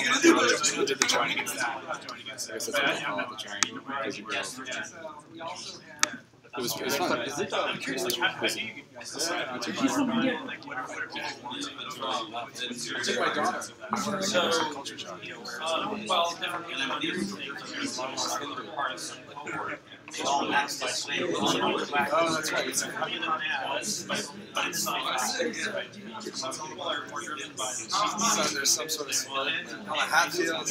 Who did the triangle? I guess that's what they call it, the triangle. Because you go. It was fun. Is it? I'm curious. Like, how do you decide what you want? Like, whatever people want. I took my daughter. So, culture shock. Well, these things are part of the board. They all act like slaves. Oh, that's right. But it's not. Some people are more driven by. So there's some sort of split. On a Hatfield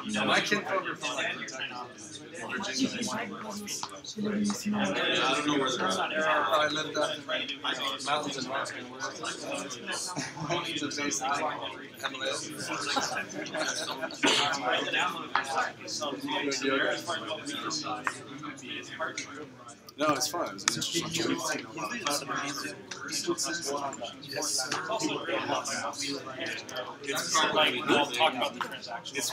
/ my kid program from Virginia. I don't know where they're at. I lived up in mountains in Washington. No, it's fun. It's interesting. It's like we'll talk about the transactions.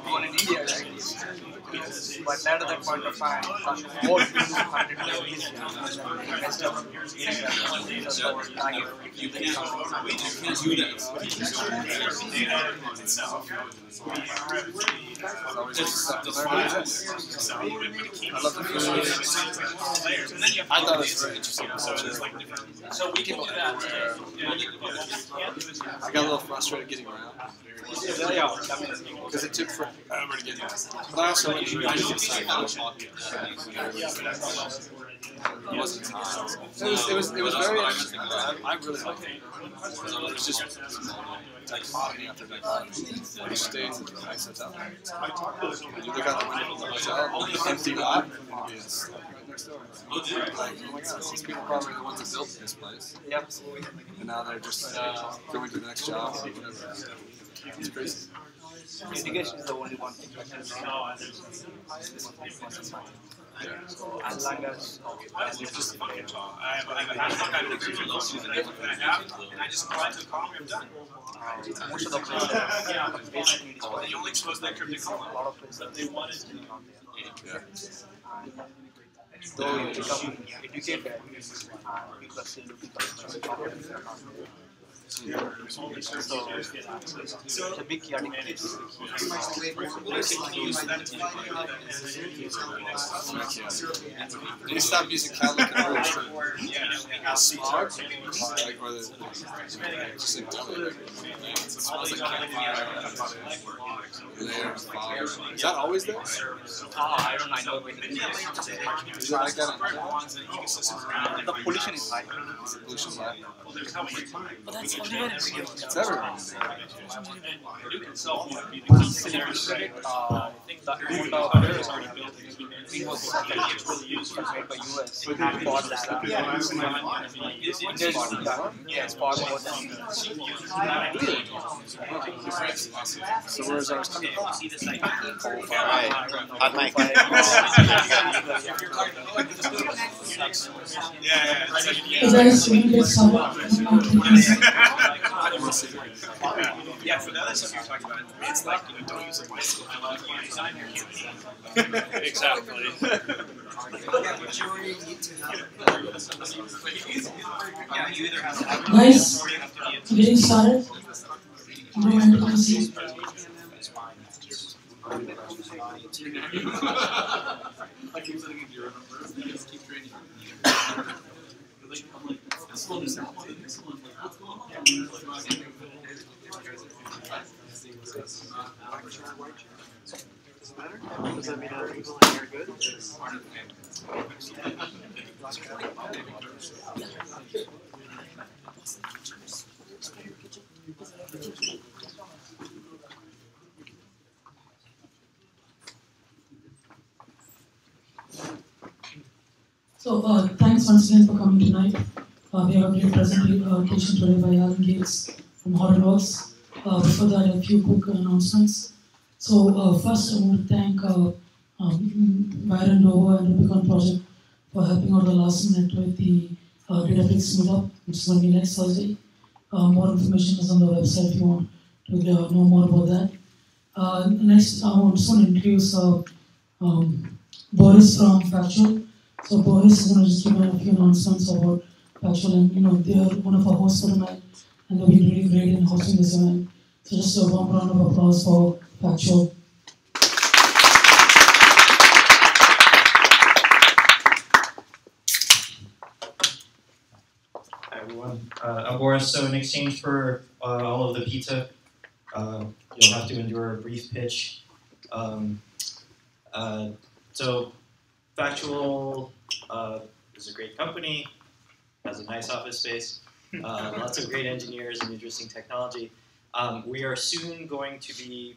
Born in India, right? But at that point of time, more than 200 I thought it was very interesting. So we can do that. I got a little frustrated getting around. Because it took forever to get here. But I also went to the United States. It wasn't time. It was very interesting. I really liked it. It was just dichotomy after dichotomy. Each stage is a nice hotel. And you look out the window of the hotel, empty lot, and it's right next door. Like, oh my god, these people probably are the ones that built this place. Yep. And now they're just going to the next job or whatever. It's crazy. Education is the only one thing that can as long as it's just I have a hashtag I look at and I just apply to the column I'm done. Most of the places, basically, they only expose that cryptic column. A lot of places they wanted to. Though you become educated, people are still looking for so it's a big chaotic place. They stopped using Cali controls for smog, like, or just like it smells like campfire, layers, fog. Is that always there? I don't know. Is it like that? The pollution is high. The pollution is high. But that's everywhere. It's everywhere. The amount of there is already built. It was really used made by US. Yes, part of what so where's ours coming from? Hot mic. Yeah, for the other stuff you're talking about, it's like, don't use a bicycle. Exactly. Nice. Getting started. Does that mean other people in here are good? So So thanks once again for coming tonight. We have a great presentation today by Alan Gates from Hortonworks. Before that, a few quick announcements. So first, I want to thank Byron Dover and Rubicon Project for helping out the last minute with the Database meetup, which is going to be next Thursday. More information is on the website if you want to know more about that. Next, I just want to introduce Boris from Factual. So Boris is going to just give a few announcements about Factual, and they are one of our hosts for tonight, and they'll be really great in hosting this event. So just a warm round of applause for Factual. Hi everyone, I'm Boris. So in exchange for all of the pizza, you'll have to endure a brief pitch. So Factual is a great company, has a nice office space, lots of great engineers and interesting technology. We are soon going to be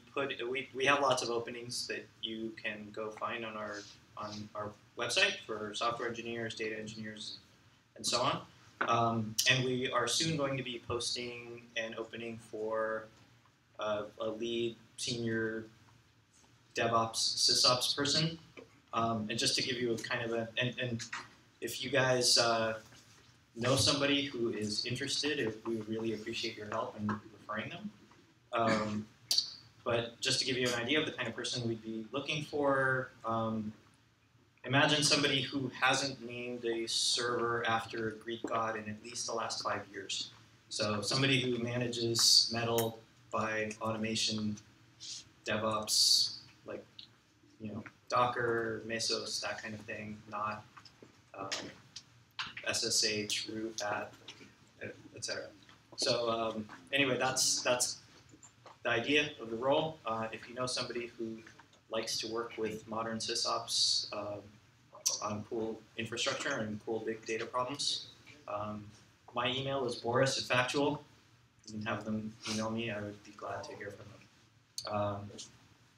we have lots of openings that you can go find on our website for software engineers, data engineers, and so on. And we are soon going to be posting an opening for a lead senior DevOps, SysOps person. And just to give you a kind of and if you guys know somebody who is interested, we would really appreciate your help in referring them. But just to give you an idea of the kind of person we'd be looking for, imagine somebody who hasn't named a server after a Greek god in at least the last 5 years. So somebody who manages Metal by automation, DevOps, like Docker, Mesos, that kind of thing, not SSH, root, that, etc. So anyway, that's the idea of the role. If you know somebody who likes to work with modern SysOps on cool infrastructure and cool big data problems, my email is boris@factual. You can have them email me. I would be glad to hear from them.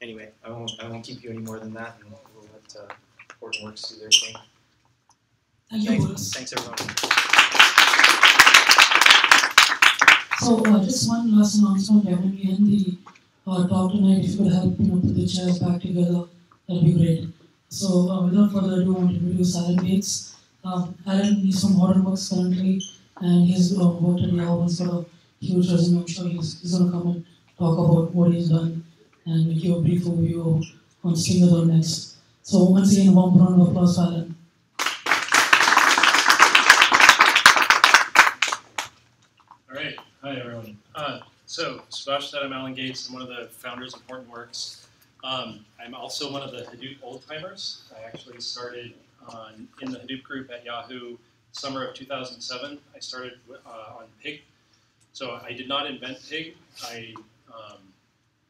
Anyway, I won't keep you any more than that, and we'll let Hortonworks do their thing. Thanks everyone. So just one last announcement. When we end the talk tonight, if you could help put the chairs back together, that'll be great. So without further ado, I want to introduce Alan Gates. Alan is from Hortonworks currently, and he's worked at Yahoo. He's got a huge resume. I'm sure he's going to come and talk about what he's done and give a brief overview on Stinger.next. So once again, warm round of applause for Alan. All right, hi everyone. So Subhash said I'm Alan Gates. I'm one of the founders of Hortonworks. I'm also one of the Hadoop old-timers. I actually started in the Hadoop group at Yahoo summer of 2007. I started on Pig. So I did not invent Pig.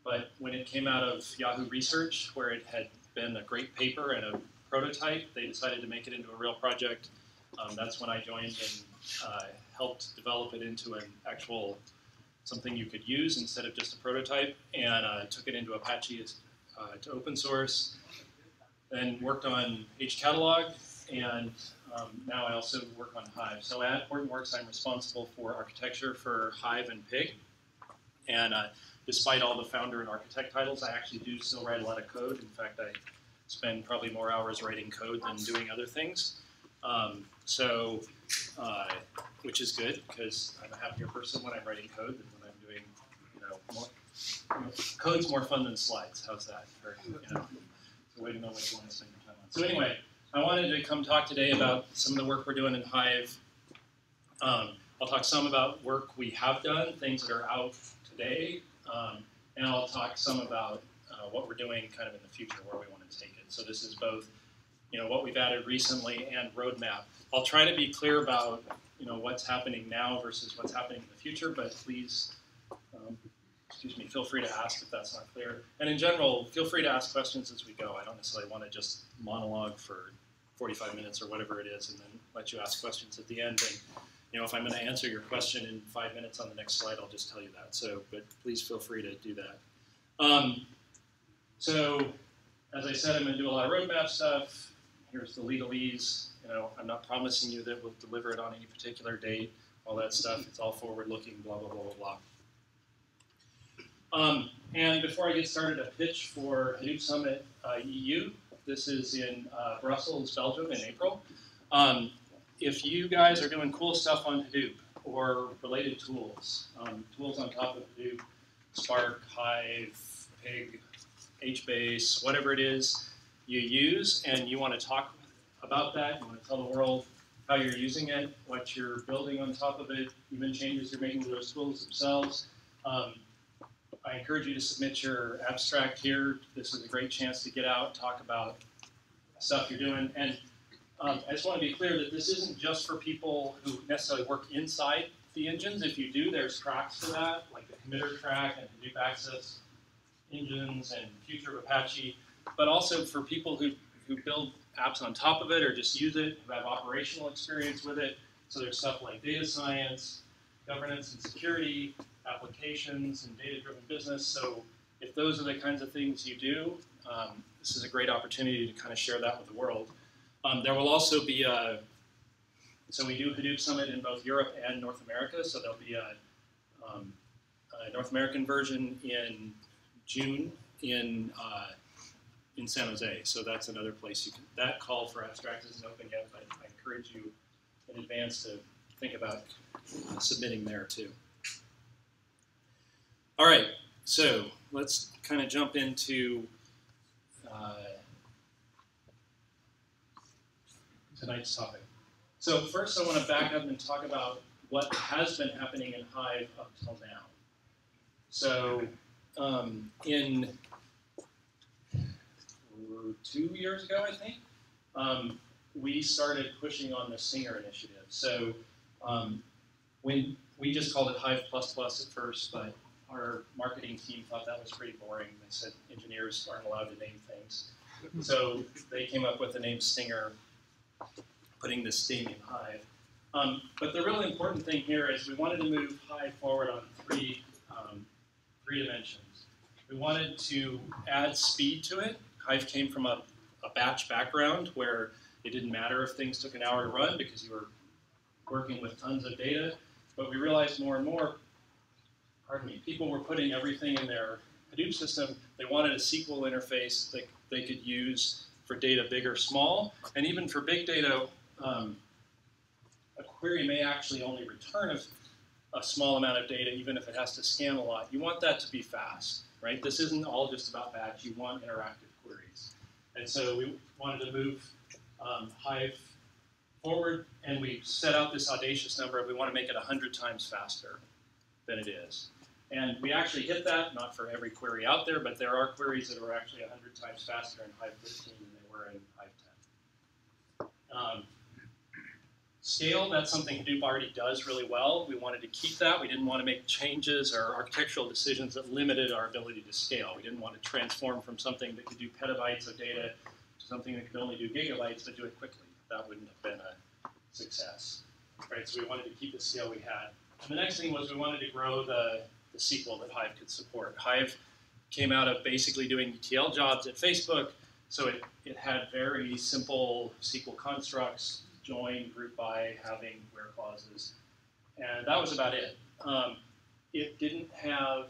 But when it came out of Yahoo Research, where it had been a great paper and a prototype, they decided to make it into a real project. That's when I joined and helped develop it into an actual something you could use instead of just a prototype, and took it into Apache to open source. Then worked on HCatalog, and now I also work on Hive. So at Hortonworks, I'm responsible for architecture for Hive and Pig. And despite all the founder and architect titles, I actually do still write a lot of code. In fact, I spend probably more hours writing code than doing other things. Which is good, because I'm a happier person when I'm writing code than when I'm doing, more. Code's more fun than slides. How's that? Or, it's a way to know what you want to spend your time on. So anyway, I wanted to come talk today about some of the work we're doing in Hive. I'll talk some about work we have done, things that are out today, and I'll talk some about what we're doing kind of in the future, where we want to take it. So this is both, what we've added recently and roadmap. I'll try to be clear about, what's happening now versus what's happening in the future, but please, feel free to ask if that's not clear. And in general, feel free to ask questions as we go. I don't necessarily want to just monologue for 45 minutes or whatever it is and then let you ask questions at the end. And, if I'm going to answer your question in 5 minutes on the next slide, I'll just tell you that. So, but please feel free to do that. So, as I said, I'm going to do a lot of roadmap stuff. Here's the legalese. I'm not promising you that we'll deliver it on any particular date. All that stuff. It's all forward-looking. Blah blah blah blah blah. And before I get started, a pitch for Hadoop Summit EU. This is in Brussels, Belgium, in April. If you guys are doing cool stuff on Hadoop or related tools, tools on top of Hadoop, Spark, Hive, Pig, HBase, whatever it is you use, and you want to talk about that, you want to tell the world how you're using it, what you're building on top of it, even changes you're making to those tools themselves. I encourage you to submit your abstract here. This is a great chance to get out, talk about stuff you're doing. And I just want to be clear that this isn't just for people who necessarily work inside the engines. If you do, there's tracks for that, like the committer track and Hadoop Access engines and future of Apache, but also for people who build apps on top of it or just use it, who have operational experience with it. So there's stuff like data science, governance and security, applications, and data-driven business. So if those are the kinds of things you do, this is a great opportunity to kind of share that with the world. There will also be so we do Hadoop Summit in both Europe and North America. So there'll be a North American version in June in San Jose. So that's another place you can. That call for abstracts isn't open yet, but I encourage you in advance to think about submitting there too. All right, so let's kind of jump into tonight's topic. So first I want to back up and talk about what has been happening in Hive up till now. So in 2 years ago, I think, we started pushing on the Stinger initiative. So when we just called it Hive++ at first, but our marketing team thought that was pretty boring. They said engineers aren't allowed to name things. So they came up with the name Stinger, putting the sting in Hive. But the really important thing here is we wanted to move Hive forward on three dimensions. We wanted to add speed to it. Hive came from a batch background where it didn't matter if things took an hour to run because you were working with tons of data. But we realized more and more, people were putting everything in their Hadoop system. They wanted a SQL interface that they could use for data big or small. And even for big data, a query may actually only return a small amount of data, even if it has to scan a lot. You want that to be fast, right? This isn't all just about batch. You want interactive queries. And so we wanted to move Hive forward, and we set out this audacious number. We want to make it 100 times faster than it is. And we actually hit that, not for every query out there, but there are queries that are actually 100 times faster in Hive 13 than they were in Hive 10. Scale, that's something Hadoop already does really well. We wanted to keep that. We didn't want to make changes or architectural decisions that limited our ability to scale. We didn't want to transform from something that could do petabytes of data to something that could only do gigabytes but do it quickly. That wouldn't have been a success. Right? So we wanted to keep the scale we had. And the next thing was we wanted to grow the SQL that Hive could support. Hive came out of basically doing ETL jobs at Facebook, so it had very simple SQL constructs, join, group by, having, where clauses, and that was about it. It didn't have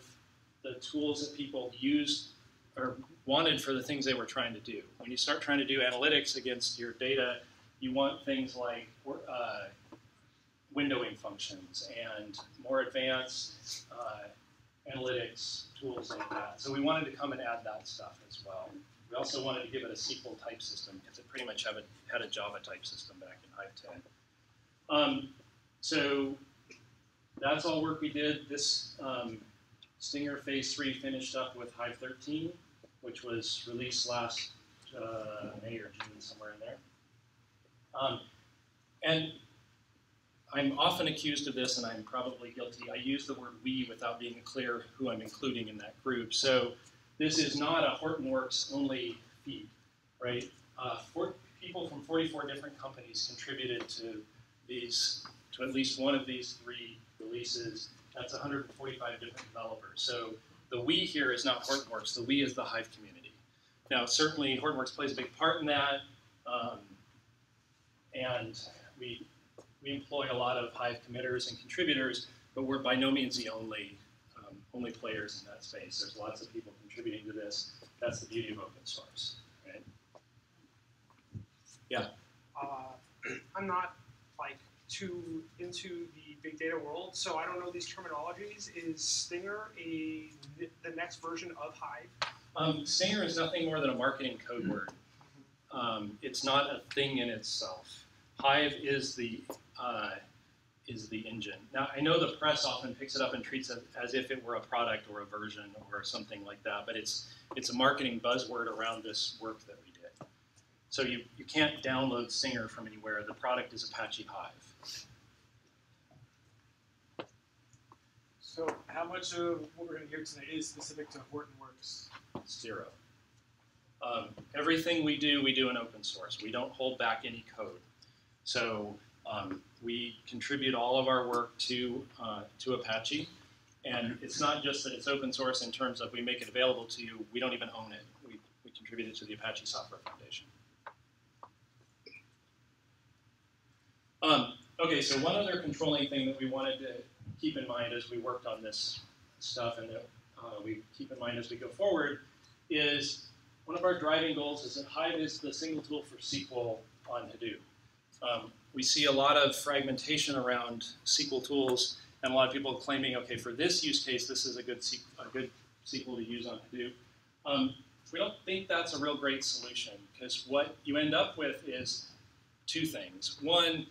the tools that people used or wanted for the things they were trying to do. When you start trying to do analytics against your data, you want things like windowing functions and more advanced analytics tools like that. So we wanted to come and add that stuff as well. We also wanted to give it a SQL type system because it pretty much had a Java type system back in Hive 10. So that's all work we did. This Stinger Phase 3 finished up with Hive 13, which was released last May or June, somewhere in there. And I'm often accused of this, and I'm probably guilty. I use the word we without being clear who I'm including in that group. So this is not a Hortonworks only feed, right? People from 44 different companies contributed to at least one of these 3 releases. That's 145 different developers. So the we here is not Hortonworks. The we is the Hive community. Now, certainly Hortonworks plays a big part in that. And we employ a lot of Hive committers and contributors, but we're by no means the only players in that space. There's lots of people contributing to this. That's the beauty of open source, right? Yeah. I'm not like too into the big data world, so I don't know these terminologies. Is Stinger the next version of Hive? Stinger is nothing more than a marketing code word. It's not a thing in itself. Hive is the engine. Now, I know the press often picks it up and treats it as if it were a product or a version or something like that, but it's a marketing buzzword around this work that we did. So you can't download Stinger from anywhere. The product is Apache Hive. So how much of what we're going to hear tonight is specific to Hortonworks? 0. Everything we do in open source. We don't hold back any code. So we contribute all of our work to Apache, and it's not just that it's open source in terms of we make it available to you. We don't even own it. We contribute it to the Apache Software Foundation. Okay, so one other controlling thing that we wanted to keep in mind as we worked on this stuff, and that we keep in mind as we go forward, is one of our driving goals is that Hive is the single tool for SQL on Hadoop. We see a lot of fragmentation around SQL tools, and a lot of people claiming, okay, for this use case, this is a good SQL to use on Hadoop. We don't think that's a real great solution, because what you end up with is two things. One,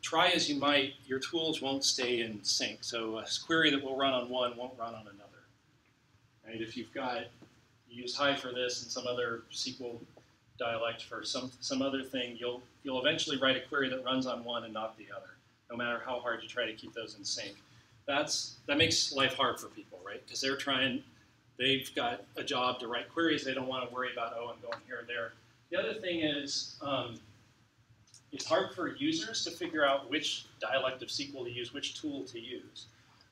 try as you might, your tools won't stay in sync. So a query that will run on one won't run on another. Right? If you've got, you use Hive for this and some other SQL dialect for some other thing, you'll eventually write a query that runs on one and not the other, no matter how hard you try to keep those in sync. That makes life hard for people, right? Because they've got a job to write queries. They don't want to worry about, oh, I'm going here or there. The other thing is, it's hard for users to figure out which dialect of SQL to use, which tool to use.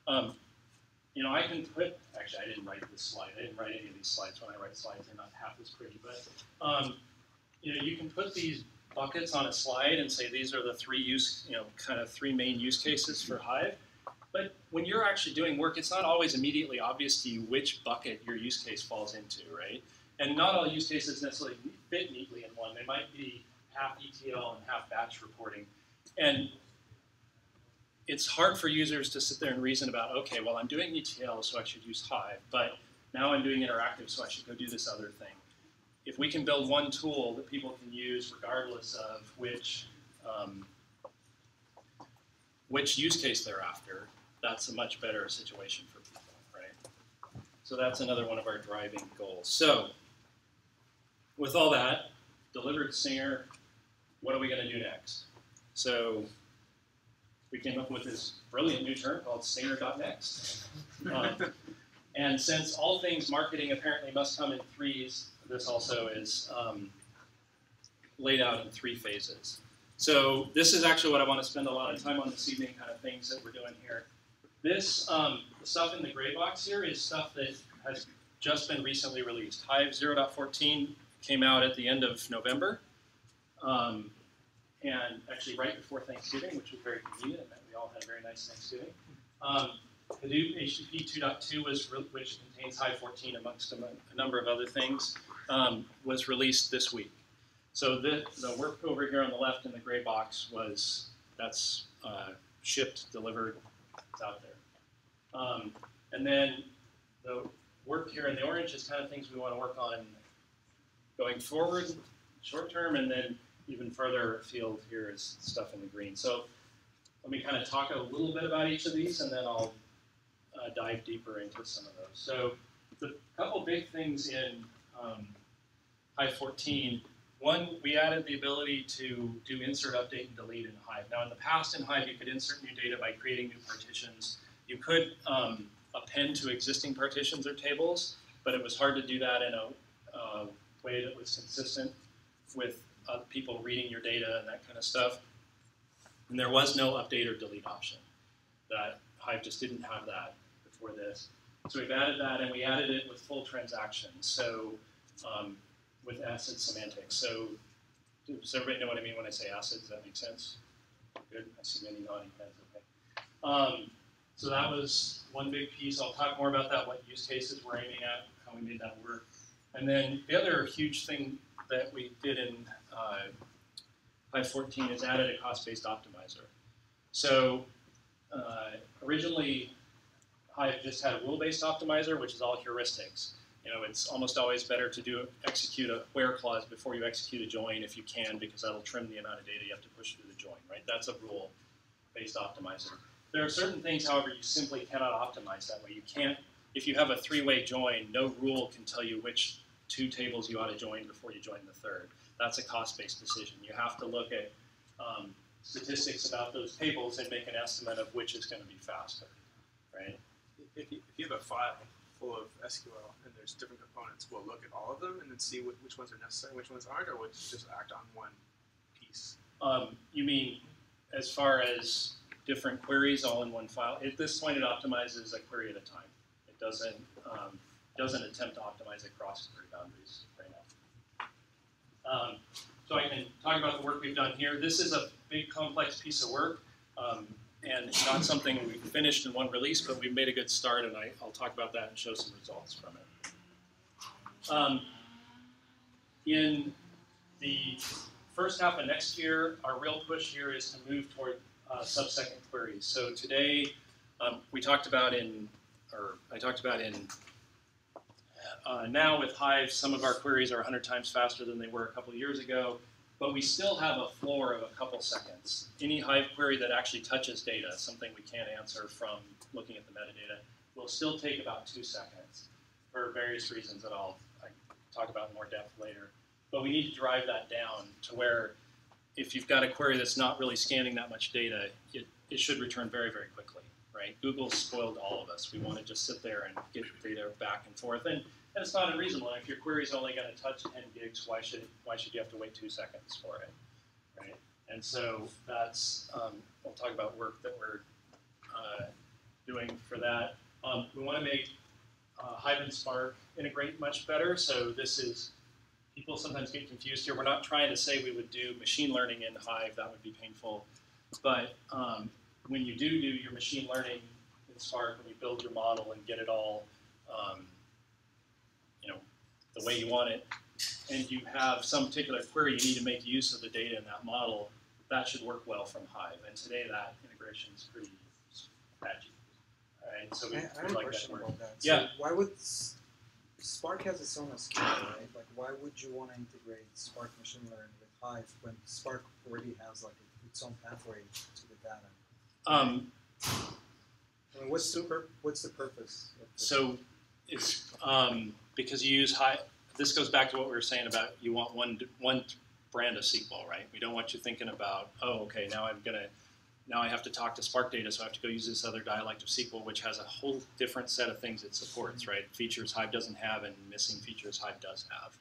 I can put, actually I didn't write this slide. I didn't write any of these slides. When I write slides, they're not half as pretty. But you can put these buckets on a slide and say these are the three main use cases for Hive. But when you're actually doing work, it's not always immediately obvious to you which bucket your use case falls into, right? And not all use cases necessarily fit neatly in one. They might be half ETL and half batch reporting. And it's hard for users to sit there and reason about, okay, well, I'm doing ETL, so I should use Hive, but now I'm doing interactive, so I should go do this other thing. If we can build one tool that people can use regardless of which use case they're after, that's a much better situation for people, right? So that's another one of our driving goals. So with all that, delivered Stinger, what are we going to do next? So we came up with this brilliant new term called Stinger.next. And since all things marketing apparently must come in threes, this also is laid out in 3 phases. So this is actually what I want to spend a lot of time on this evening, kind of things that we're doing here. This the stuff in the gray box here is stuff that has just been recently released. Hive 0.14 came out at the end of November. And actually right before Thanksgiving, which was very convenient, and we all had a very nice Thanksgiving. Hadoop HTTP 2.2, which contains Hive 14 amongst a number of other things, was released this week. So the work over here on the left in the gray box that's shipped, delivered, it's out there. And then the work here in the orange is kind of things we want to work on going forward, short term, and then even further afield here is stuff in the green. So let me kind of talk a little bit about each of these, and then I'll dive deeper into some of those. So the couple big things in Hive 14. One, we added the ability to do insert, update, and delete in Hive. Now in the past in Hive, you could insert new data by creating new partitions. You could append to existing partitions or tables, but it was hard to do that in a way that was consistent with people reading your data and that kind of stuff. And there was no update or delete option. That Hive just didn't have that before this. So we've added that, and we added it with full transactions, so with ACID semantics. So Does everybody know what I mean when I say acid? Does that make sense? Good. I see many nodding heads. Okay. So that was one big piece. I'll talk more about that, what use cases we're aiming at, how we made that work. And then the other huge thing that we did in Hive 14 is added a cost-based optimizer. So originally, Hive just had a rule-based optimizer, which is all heuristics. You know, it's almost always better to execute a where clause before you execute a join if you can, because that'll trim the amount of data you have to push through the join, right? That's a rule-based optimizer. There are certain things, however, you simply cannot optimize that way. You can't, if you have a three-way join, no rule can tell you which two tables you ought to join before you join the third. That's a cost-based decision. You have to look at statistics about those tables and make an estimate of which is going to be faster, right? If you have a file full of SQL and there's different components, we'll look at all of them and then see which ones are necessary, which ones aren't, or we'll just act on one piece. You mean as far as different queries all in one file? At this point, it optimizes a query at a time. It doesn't attempt to optimize across query boundaries right now. So I can talk about the work we've done here. This is a big, complex piece of work, and not something we finished in one release, but we've made a good start, and I'll talk about that and show some results from it. In the first half of next year, our real push here is to move toward sub-second queries. So today, I talked about now with Hive, some of our queries are 100 times faster than they were a couple of years ago, but we still have a floor of a couple seconds. Any Hive query that actually touches data, something we can't answer from looking at the metadata, will still take about 2 seconds for various reasons that I'll talk about in more depth later. But we need to drive that down to where if you've got a query that's not really scanning that much data, it should return very, very quickly, right? Google spoiled all of us. We want to just sit there and get data back and forth. And it's not unreasonable. If your query is only going to touch 10 gigs, why should you have to wait 2 seconds for it, right? And so that's, we'll talk about work that we're doing for that. We want to make Hive and Spark integrate much better. So this is, people sometimes get confused here. We're not trying to say we would do machine learning in Hive. That would be painful. But when you do your machine learning in Spark, when you build your model and get it all the way you want it, and you have some particular query you need to make use of the data in that model, that should work well from Hive. And today that integration is pretty patchy. All right, so we I have a like question that about that. Yeah. So why would Spark has its own SQL, right? Like, why would you want to integrate Spark machine learning with Hive when Spark already has like its own pathway to the data? I mean, what's the purpose? Of this? So it's because you use Hive. This goes back to what we were saying about you want one brand of SQL, right? We don't want you thinking about, oh, okay, now I have to talk to Spark data, so I have to go use this other dialect of SQL, which has a whole different set of things it supports, right? Features Hive doesn't have and missing features Hive does have,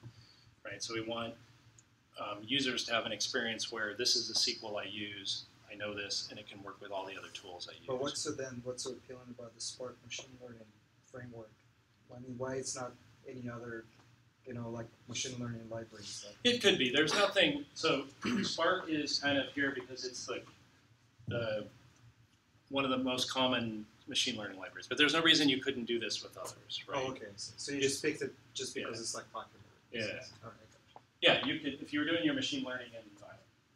right? So we want users to have an experience where this is the SQL I use, I know this, and it can work with all the other tools I use. But what's so appealing about the Spark machine learning framework? I mean, why it's not any other, like machine learning libraries? It could be. There's nothing. So Spark is kind of here because it's one of the most common machine learning libraries. But there's no reason you couldn't do this with others, right? Oh, okay. So you just picked it just because it's like popular. Yeah. All right, Yeah, you could. If you were doing your machine learning in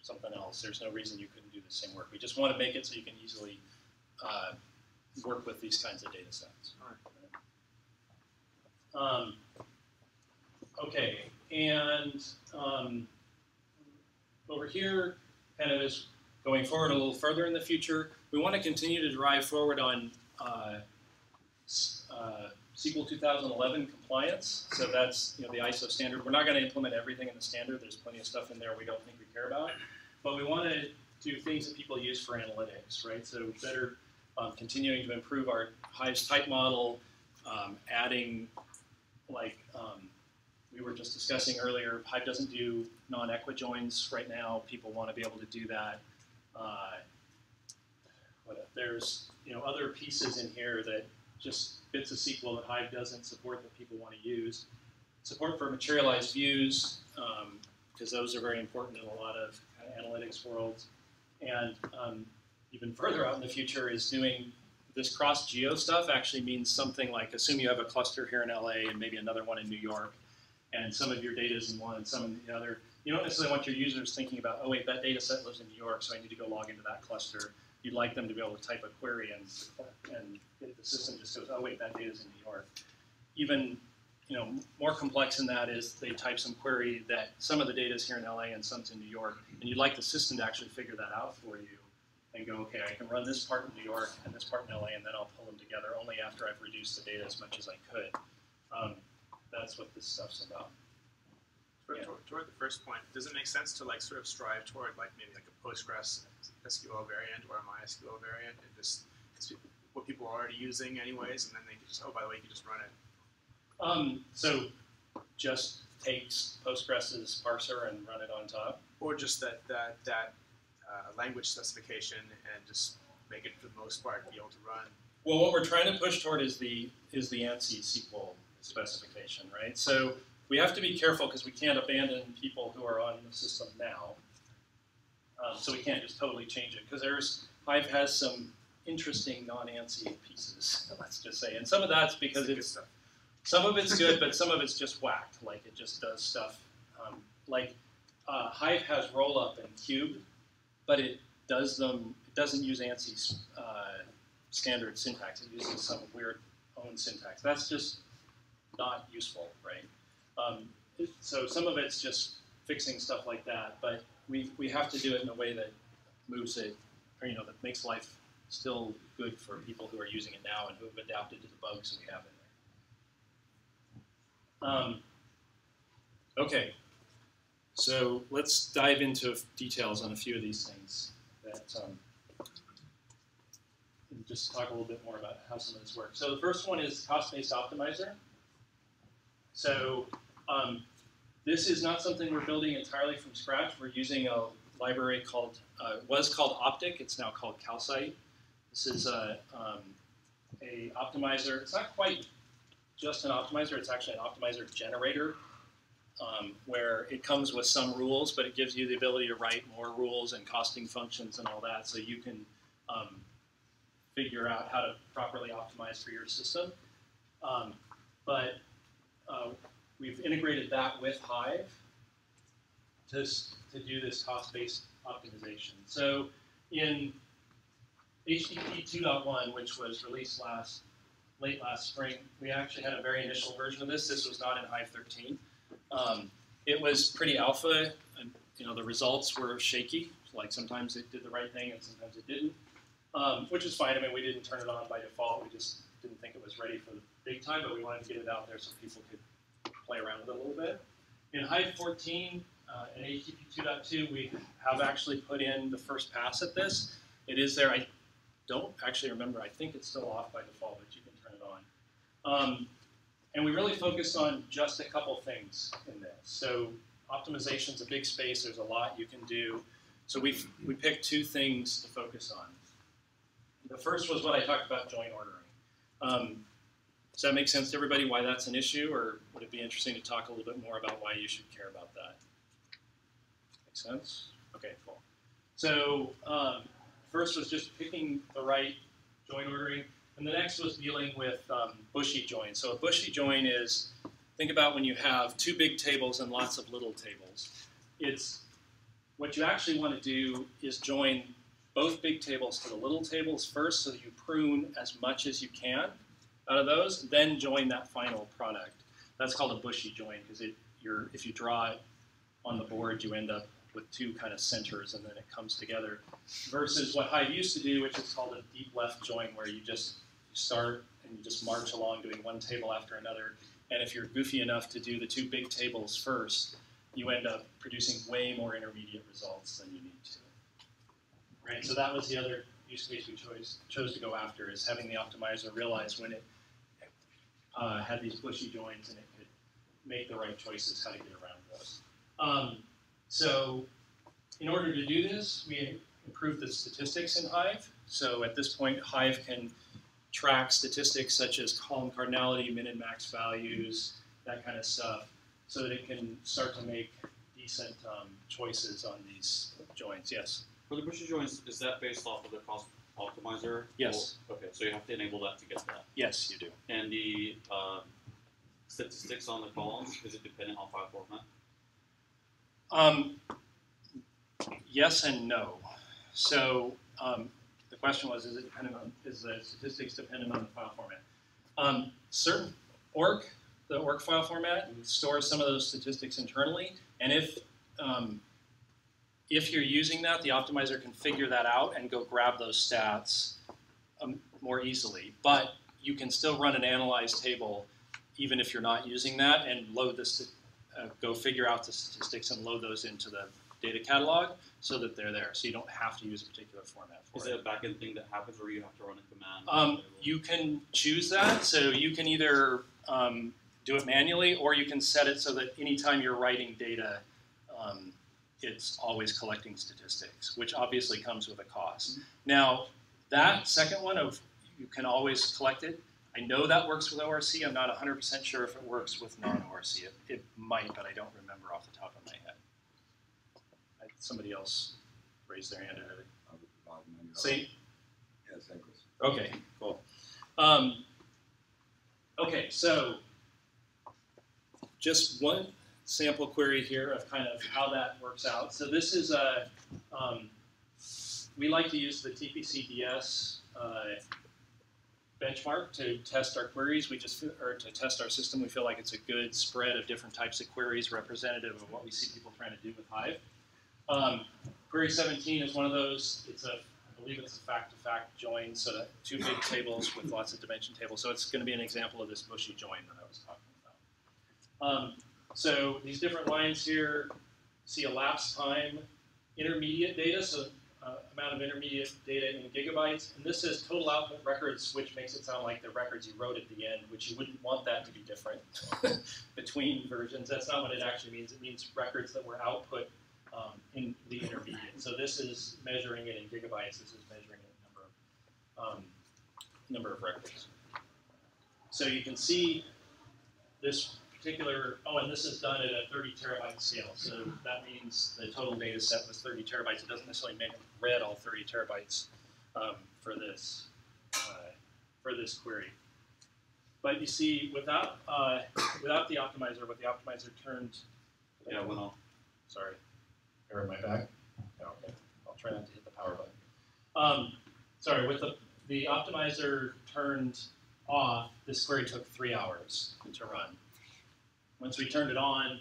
something else, there's no reason you couldn't do the same work. We just want to make it so you can easily work with these kinds of data sets. All right. Okay, and over here, kind of is going forward a little further in the future. We want to continue to drive forward on SQL 2011 compliance. So that's the ISO standard. We're not going to implement everything in the standard. There's plenty of stuff in there we don't think we care about. But we want to do things that people use for analytics, right? So better continuing to improve our Hive's type model, adding we were just discussing earlier, Hive doesn't do non-equijoins right now. People want to be able to do that. There's other pieces in here that just bits of SQL that Hive doesn't support that people want to use. Support for materialized views, because those are very important in a lot of analytics worlds. And even further out in the future is doing this cross-geo stuff actually means something like, assume you have a cluster here in LA and maybe another one in New York, and some of your data is in one and some in the other. You don't necessarily want your users thinking about, oh wait, that data set lives in New York, so I need to go log into that cluster. You'd like them to be able to type a query and the system just goes, oh wait, that data's in New York. Even more complex than that is they type some query that some of the data is here in LA and some's in New York, and you'd like the system to actually figure that out for you and go, okay, I can run this part in New York and this part in LA, and then I'll pull them together only after I've reduced the data as much as I could. That's what this stuff's about. Toward the first point, does it make sense to like sort of strive toward like maybe like a Postgres SQL variant or a MySQL variant, and just what people are already using anyways, and then they can just, oh, by the way, you can just run it? So just takes Postgres's parser and run it on top? Or just that language specification and just make it for the most part be able to run? Well, what we're trying to push toward is the ANSI SQL specification, right? So we have to be careful because we can't abandon people who are on the system now. So we can't just totally change it because Hive has some interesting non-ANSI pieces, let's just say. And some of that's because some of it's good, but some of it's just whacked. Like it just does stuff. Hive has rollup and cube, but it doesn't use ANSI's standard syntax. It uses some weird own syntax. That's just not useful, right? So some of it's just fixing stuff like that, but we have to do it in a way that moves it, or that makes life still good for people who are using it now and who have adapted to the bugs we have in there. Okay, so let's dive into details on a few of these things and just talk a little bit more about how some of this works. So the first one is cost-based optimizer. So this is not something we're building entirely from scratch. We're using a library was called Optic. It's now called Calcite. This is a optimizer. It's not quite just an optimizer. It's actually an optimizer generator where it comes with some rules, but it gives you the ability to write more rules and costing functions and all that, so you can figure out how to properly optimize for your system. We've integrated that with Hive to do this cost-based optimization. So in HTTP 2.1, which was released late last spring, we actually had a very initial version of this. This was not in Hive 13. It was pretty alpha, and the results were shaky. Like sometimes it did the right thing and sometimes it didn't, which is fine. I mean, we didn't turn it on by default. We just didn't think it was ready for the big time, but we wanted to get it out there so people could play around with it a little bit. In Hive 14 and HTTP 2.2, we have actually put in the first pass at this. It is there. I don't actually remember. I think it's still off by default, but you can turn it on. And we really focused on just a couple things in this. So optimization's a big space. There's a lot you can do. So we picked two things to focus on. The first was what I talked about, join ordering. Does that make sense to everybody why that's an issue, or would it be interesting to talk a little bit more about why you should care about that? Make sense? Okay, cool. So first was just picking the right join ordering, and the next was dealing with bushy joins. So a bushy join is, think about when you have two big tables and lots of little tables. What you actually want to do is join both big tables to the little tables first, so that you prune as much as you can out of those, then join that final product. That's called a bushy join, because if you draw it on the board, you end up with two kind of centers, and then it comes together. Versus what Hive used to do, which is called a deep left join, where you just start and you just march along doing one table after another. And if you're goofy enough to do the two big tables first, you end up producing way more intermediate results than you need to. Right? So that was the other use case we chose to go after, is having the optimizer realize when it had these bushy joins, and it could make the right choices how to get around those. So in order to do this, we improved the statistics in Hive. So at this point, Hive can track statistics such as column cardinality, min and max values, that kind of stuff, so that it can start to make decent choices on these joins. Yes. For the bushy joins, is that based off of the cost optimizer? Yes. Or, okay, so you have to enable that to get that. Yes, you do. And the statistics on the columns, is it dependent on file format? Yes and no. So the question was, is the statistics dependent on the file format? Certain the org file format stores some of those statistics internally, and if you're using that, the optimizer can figure that out and go grab those stats more easily. But you can still run an analyze table even if you're not using that and load this, go figure out the statistics and load those into the data catalog so that they're there. So you don't have to use a particular format for it. Is it a backend thing that happens where you have to run a command? You can choose that. So you can either do it manually, or you can set it so that anytime you're writing data, it's always collecting statistics, which obviously comes with a cost. Now, that second one of you can always collect it, I know that works with ORC. I'm not 100% sure if it works with non-ORC. It might, but I don't remember off the top of my head. Somebody else raised their hand already. See? Yeah, same question. Okay, cool. Okay, so just one sample query here of kind of how that works out. So this is a, we like to use the TPC-DS benchmark to test our queries. Or to test our system. We feel like it's a good spread of different types of queries representative of what we see people trying to do with Hive. Query 17 is one of those. I believe it's a fact-to-fact join, so that two big tables with lots of dimension tables. So it's going to be an example of this bushy join that I was talking about. So these different lines here see elapsed time, intermediate data, so amount of intermediate data in gigabytes, and this is total output records, which makes it sound like the records you wrote at the end, which you wouldn't want that to be different between versions. That's not what it actually means. It means records that were output in the intermediate. So this is measuring it in gigabytes. This is measuring it in number of records. So you can see this particular, and this is done at a 30 terabyte scale. So that means the total data set was 30 terabytes. It doesn't necessarily make it read all 30 terabytes for this query. But you see, without the optimizer, what the optimizer turned. Yeah, went off. Sorry. Error in my back? No, okay. I'll try not to hit the power button. Sorry, with the optimizer turned off, this query took 3 hours to run. Once we turned it on,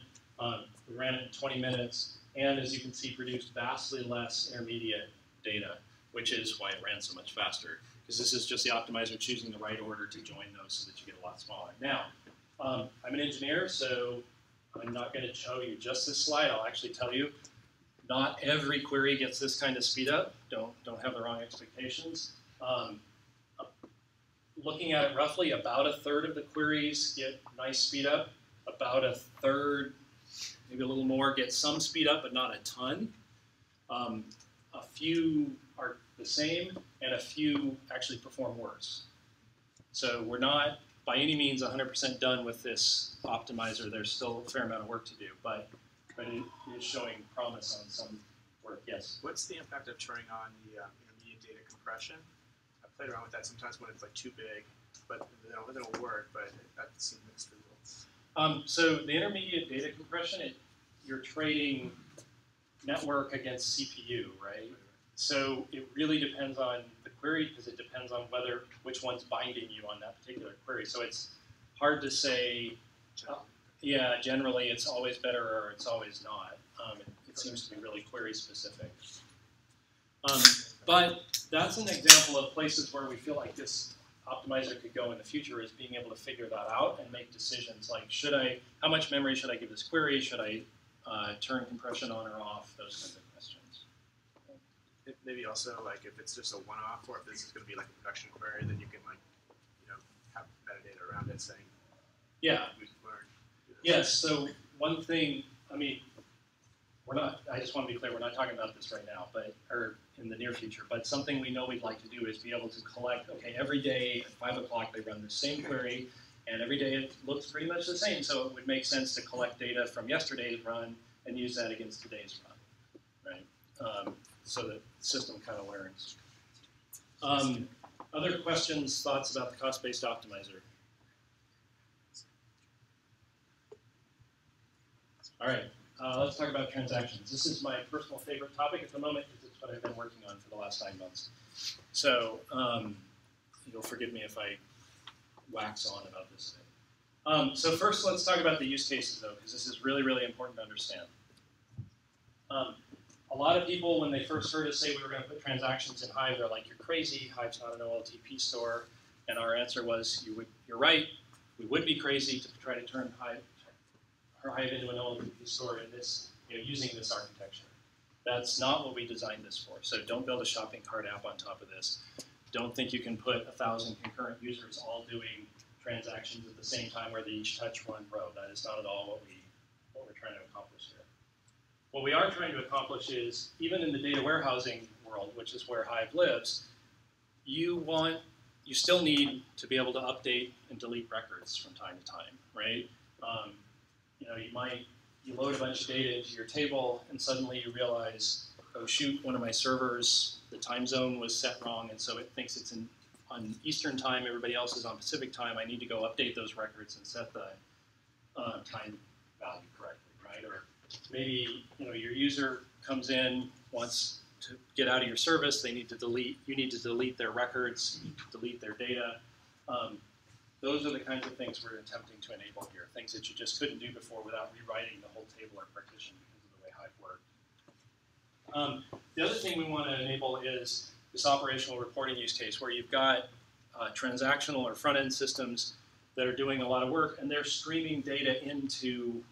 we ran it in 20 minutes, and as you can see, produced vastly less intermediate data, which is why it ran so much faster, because this is just the optimizer choosing the right order to join those so that you get a lot smaller. Now, I'm an engineer, so I'm not going to show you just this slide. I'll actually tell you, not every query gets this kind of speed up. Don't have the wrong expectations. Looking at it roughly, about a third of the queries get nice speed up. About a third, maybe a little more, get some speed up, but not a ton. A few are the same, and a few actually perform worse. So we're not by any means 100% done with this optimizer. There's still a fair amount of work to do, but it is showing promise on some work. Yes? What's the impact of turning on the intermediate data compression? I played around with that sometimes when it's like too big, but it'll work, but that seems mixed results. So the intermediate data compression, you're trading network against CPU, right? So it really depends on the query because it depends on which one's binding you on that particular query. So it's hard to say, yeah, generally it's always better or it's always not. It seems to be really query specific. But that's an example of places where we feel like this optimizer could go in the future, is being able to figure that out and make decisions like, how much memory should I give this query? Should I turn compression on or off? Those kinds of questions. Maybe also like if it's just a one-off, or if this is going to be like a production query, then you can have metadata around it saying, yeah, we've learned. Yes. So one thing, I just want to be clear, we're not talking about this right now, or in the near future, but something we know we'd like to do is be able to collect, okay, every day at 5 o'clock they run the same query, and every day it looks pretty much the same, so it would make sense to collect data from yesterday's run and use that against today's run, right? So the system kind of learns. Other questions, thoughts about the cost-based optimizer? All right, let's talk about transactions. This is my personal favorite topic at the moment because it's what I've been working on for the last 9 months. So you'll forgive me if I wax on about this thing. So first, let's talk about the use cases, though, because this is really, really important to understand. A lot of people, when they first heard us say we were going to put transactions in Hive, they're like, you're crazy, Hive's not an OLTP store. And our answer was, you're right, we would be crazy to try to turn Hive into an OLTP store in this, using this architecture. That's not what we designed this for. So don't build a shopping cart app on top of this. Don't think you can put 1,000 concurrent users all doing transactions at the same time where they each touch one row. That is not at all what we're trying to accomplish here. What we are trying to accomplish is, even in the data warehousing world, which is where Hive lives, you still need to be able to update and delete records from time to time, right? You load a bunch of data into your table, and suddenly you realize, oh shoot, one of my servers, the time zone was set wrong, and so it thinks it's on Eastern time, everybody else is on Pacific time. I need to go update those records and set the time value correctly, right? Or maybe your user comes in, wants to get out of your service, you need to delete their records, delete their data. Those are the kinds of things we're attempting to enable here, things that you just couldn't do before without rewriting the whole table or partition because of the way Hive worked. The other thing we want to enable is this operational reporting use case where you've got transactional or front-end systems that are doing a lot of work and they're streaming data into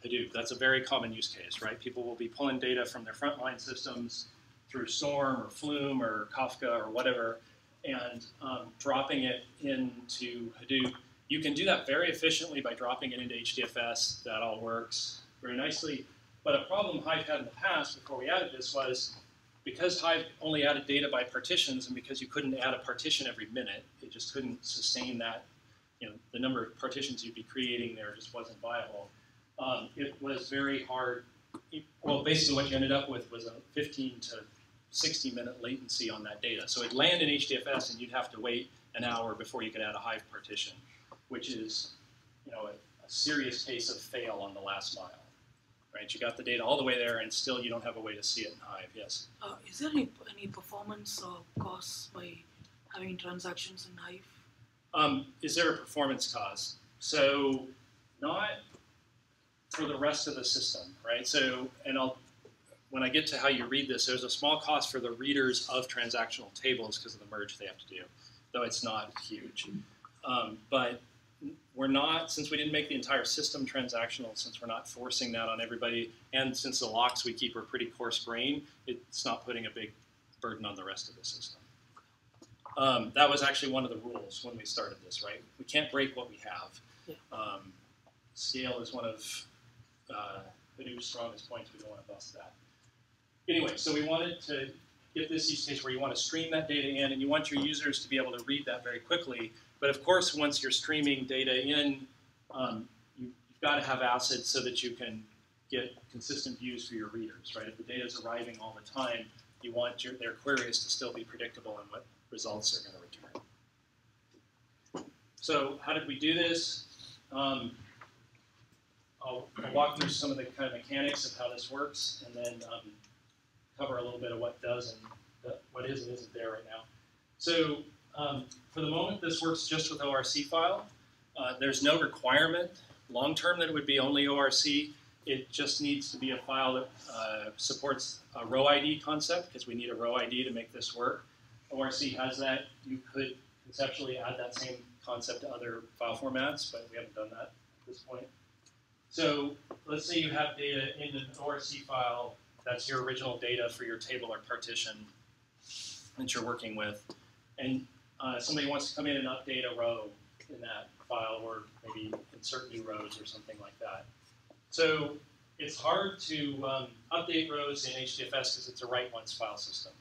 Hadoop. That's a very common use case, right? People will be pulling data from their frontline systems through Storm or Flume or Kafka or whatever, and dropping it into Hadoop. You can do that very efficiently by dropping it into HDFS. That all works very nicely. But a problem Hive had in the past before we added this was because Hive only added data by partitions and because you couldn't add a partition every minute, it just couldn't sustain that. The number of partitions you'd be creating there just wasn't viable. It was very hard. Well, basically what you ended up with was a 15 to 60-minute latency on that data. So it'd land in HDFS and you'd have to wait an hour before you could add a Hive partition, which is a serious case of fail on the last mile. Right? You got the data all the way there and still you don't have a way to see it in Hive. Yes? Is there any performance costs by having transactions in Hive? Is there a performance cost? So not for the rest of the system, right? So, when I get to how you read this, there's a small cost for the readers of transactional tables because of the merge they have to do, though it's not huge. But we're not, since we didn't make the entire system transactional, since we're not forcing that on everybody, and since the locks we keep are pretty coarse-grained, it's not putting a big burden on the rest of the system. That was actually one of the rules when we started this, right? We can't break what we have. Yeah. Scale is one of Hadoop's strongest points. We don't want to bust that. Anyway, so we wanted to get this use case where you want to stream that data in and you want your users to be able to read that very quickly. But of course, once you're streaming data in, you've got to have ACID so that you can get consistent views for your readers, right? If the data is arriving all the time, you want their queries to still be predictable in what results they're going to return. So how did we do this? I'll walk through some of the kind of mechanics of how this works, and then cover a little bit of what does and what is and isn't there right now. So for the moment, this works just with ORC file. There's no requirement long-term that it would be only ORC. It just needs to be a file that supports a row ID concept, because we need a row ID to make this work. ORC has that. You could conceptually add that same concept to other file formats, but we haven't done that at this point. So let's say you have data in an ORC file. That's your original data for your table or partition that you're working with. And somebody wants to come in and update a row in that file, or maybe insert new rows or something like that. So it's hard to update rows in HDFS because it's a write once file system,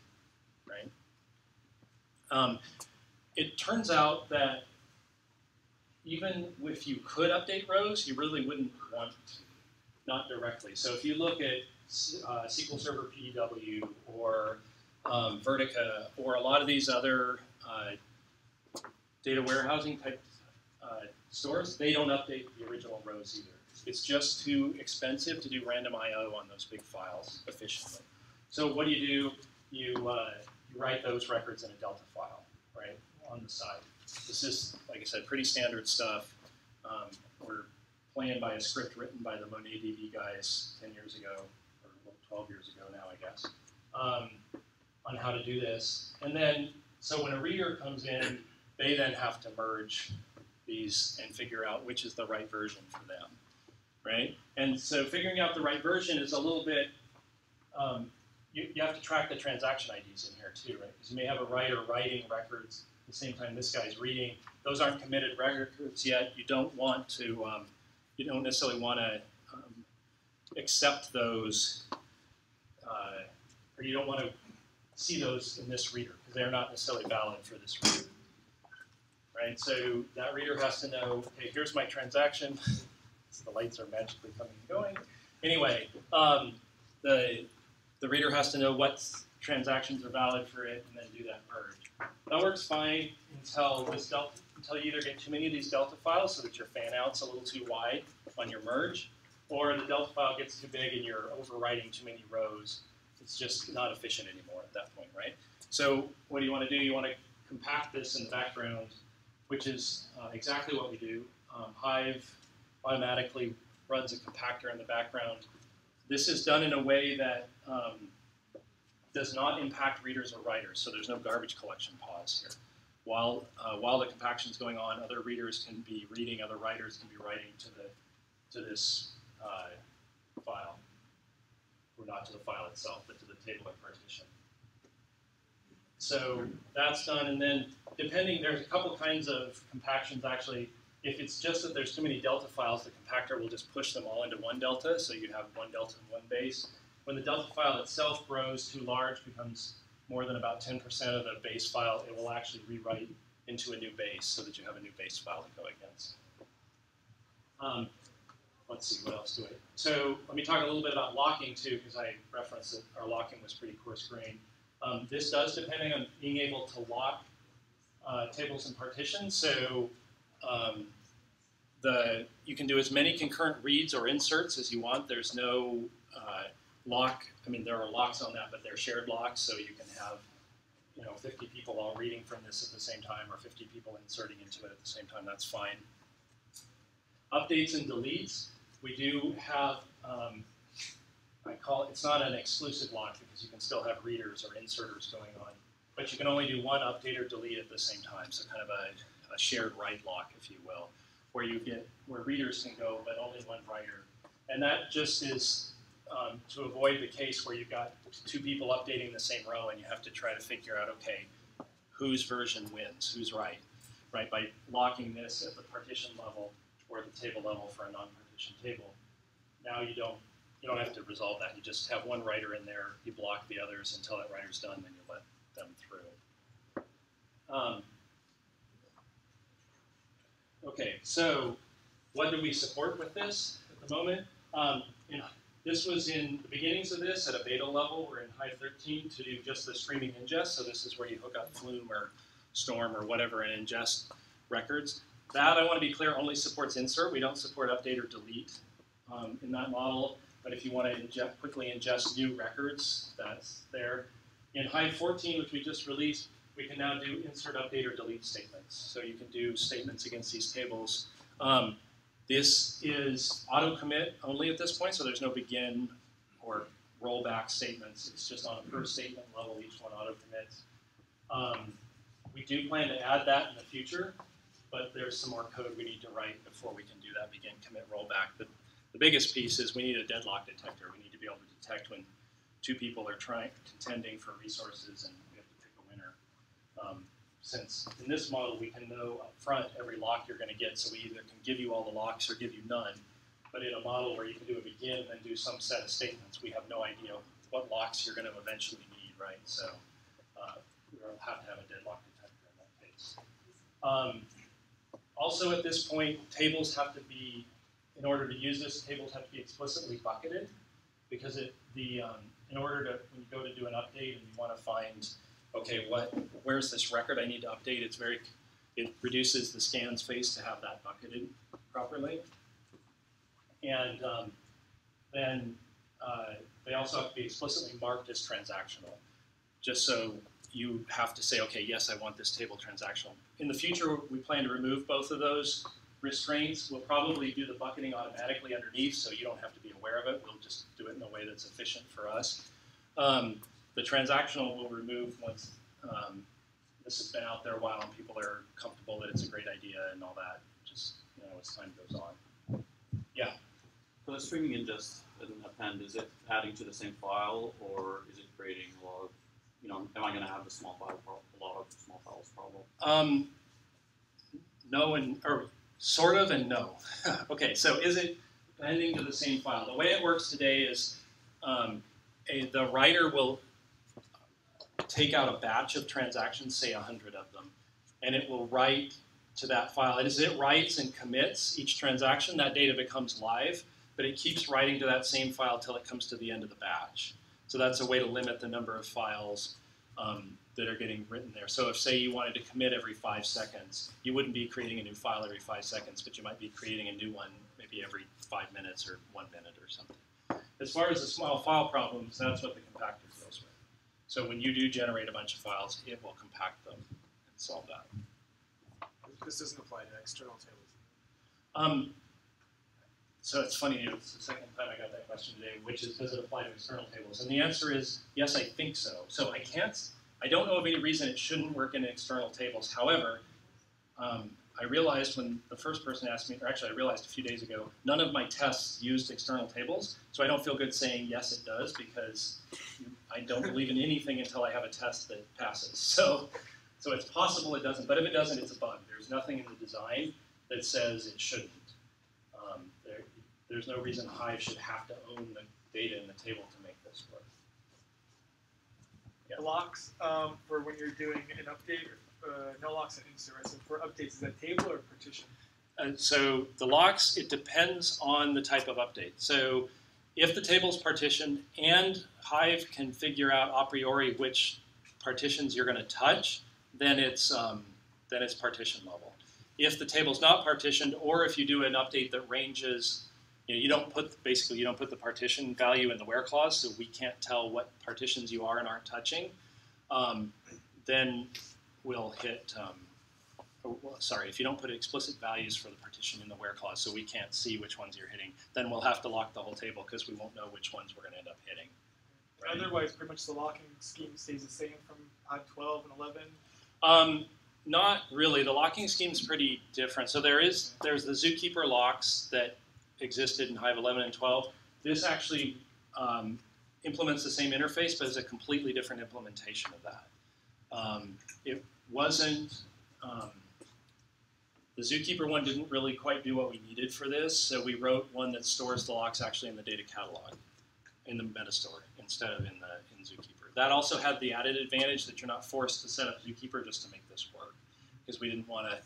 right? It turns out that even if you could update rows, you really wouldn't want to. not directly. So if you look at SQL Server PDW or Vertica or a lot of these other data warehousing type stores, they don't update the original rows either. It's just too expensive to do random I/O on those big files efficiently. So what do? You write those records in a Delta file, right, on the side. This is, like I said, pretty standard stuff. We're planned by a script written by the MonetDB guys 10 years ago, or 12 years ago now, I guess, on how to do this. And then, so when a reader comes in, they then have to merge these and figure out which is the right version for them, right? And so figuring out the right version is a little bit, you have to track the transaction IDs in here too, right? Because you may have a writer writing records at the same time this guy's reading. Those aren't committed records yet. You don't want to, you don't necessarily want to accept those, or you don't want to see those in this reader because they're not necessarily valid for this reader, right? So that reader has to know, okay, here's my transaction. The lights are magically coming and going. Anyway, the reader has to know what transactions are valid for it and then do that merge. That works fine until until you either get too many of these Delta files so that your fan out's a little too wide on your merge, or the Delta file gets too big and you're overwriting too many rows. It's just not efficient anymore at that point, right? So what do? You want to compact this in the background, which is exactly what we do. Hive automatically runs a compactor in the background. This is done in a way that does not impact readers or writers, so there's no garbage collection pause here. While the compaction is going on, other readers can be reading, other writers can be writing to this file, or not to the file itself, but to the table or partition. So that's done, and then depending, there's a couple kinds of compactions actually. If it's just that there's too many Delta files, the compactor will just push them all into one Delta, so you have one Delta and one base. When the Delta file itself grows too large, becomes more than about 10% of the base file, it will actually rewrite into a new base so that you have a new base file to go against. Let's see, what else do I? So let me talk a little bit about locking too, because I referenced that our locking was pretty coarse-grained. This does depending on being able to lock tables and partitions. So you can do as many concurrent reads or inserts as you want. There's no lock. I mean, there are locks on that, but they're shared locks, so you can have 50 people all reading from this at the same time, or 50 people inserting into it at the same time. That's fine. Updates and deletes. We do have. It's not an exclusive lock because you can still have readers or inserters going on, but you can only do one update or delete at the same time. So kind of a shared write lock, if you will, where readers can go, but only one writer. And that just is to avoid the case where you've got two people updating the same row and you have to try to figure out, okay, whose version wins, who's right, by locking this at the partition level or the table level for a non-partition table. Now you don't have to resolve that. You just have one writer in there, you block the others until that writer's done, then you let them through. Okay, so what do we support with this at the moment? This was in the beginnings of this at a beta level. We're in Hive 13 to do just the streaming ingest. So this is where you hook up Flume or Storm or whatever and ingest records. That, I want to be clear, only supports insert. We don't support update or delete in that model. But if you want to quickly ingest new records, that's there. In Hive 14, which we just released, we can now do insert, update, or delete statements. So you can do statements against these tables. This is auto-commit only at this point, so there's no begin or rollback statements. It's just on a per statement level, each one auto-commits. We do plan to add that in the future, but there's some more code we need to write before we can do that begin, commit, rollback. But the biggest piece is we need a deadlock detector. We need to be able to detect when two people are contending for resources and we have to pick a winner. Since in this model we can know up front every lock you're going to get, so we either can give you all the locks or give you none. But in a model where you can do a begin and then do some set of statements, we have no idea what locks you're going to eventually need, right? So we'll have to have a deadlock detector in that case. Also at this point, tables have to be in order to use this, tables have to be explicitly bucketed, because in order to, when you go to do an update and you want to find, okay, where's this record I need to update, it reduces the scan space to have that bucketed properly. And then they also have to be explicitly marked as transactional, just so you have to say, okay, yes, I want this table transactional. In the future, we plan to remove both of those restraints. We'll probably do the bucketing automatically underneath, so you don't have to be aware of it. We'll just do it in a way that's efficient for us. The transactional we'll remove once this has been out there a while and people are comfortable that it's a great idea and all that, just, as time goes on. Yeah? For the streaming ingest and append, is it adding to the same file, or is it creating a lot of, am I going to have a lot of small files problem? No, or sort of and no. Okay, so is it appending to the same file? The way it works today is the writer will take out a batch of transactions, say 100 of them, and it will write to that file. As it writes and commits each transaction, that data becomes live, but it keeps writing to that same file till it comes to the end of the batch. So that's a way to limit the number of files that are getting written there. So if, say, you wanted to commit every 5 seconds, you wouldn't be creating a new file every 5 seconds, but you might be creating a new one maybe every 5 minutes or 1 minute or something. As far as the small file problems, that's what the compactor deals with. So when you do generate a bunch of files, it will compact them and solve that. This doesn't apply to external tables. So it's funny, it's the second time I got that question today, which is, does it apply to external tables? And the answer is, yes, I think so. So I don't know of any reason it shouldn't work in external tables. However, I realized when the first person asked me, or actually I realized a few days ago, none of my tests used external tables, so I don't feel good saying yes it does, because I don't believe in anything until I have a test that passes. So it's possible it doesn't, but if it doesn't, it's a bug. There's nothing in the design that says it shouldn't. There's no reason Hive should have to own the data in the table to make this work. Yeah. Locks for when you're doing an update, no locks and insert. So for updates, is that table or partition? So the locks, it depends on the type of update. So if the table's partitioned and Hive can figure out a priori which partitions you're going to touch, then it's partition level. If the table's not partitioned, or if you do an update that ranges, you don't put the partition value in the where clause, so we can't tell what partitions you are and aren't touching, then we'll hit, if you don't put explicit values for the partition in the where clause, so we can't see which ones you're hitting, then we'll have to lock the whole table because we won't know which ones we're going to end up hitting. Right? Otherwise, pretty much the locking scheme stays the same from Hive 12 and 11? Not really. The locking scheme is pretty different. So there's the Zookeeper locks that existed in Hive 11 and 12. This actually implements the same interface, but is a completely different implementation of that. It wasn't, the Zookeeper one didn't really quite do what we needed for this, so we wrote one that stores the locks actually in the data catalog, in the metastore, instead of in Zookeeper. That also had the added advantage that you're not forced to set up Zookeeper just to make this work, because we didn't want to,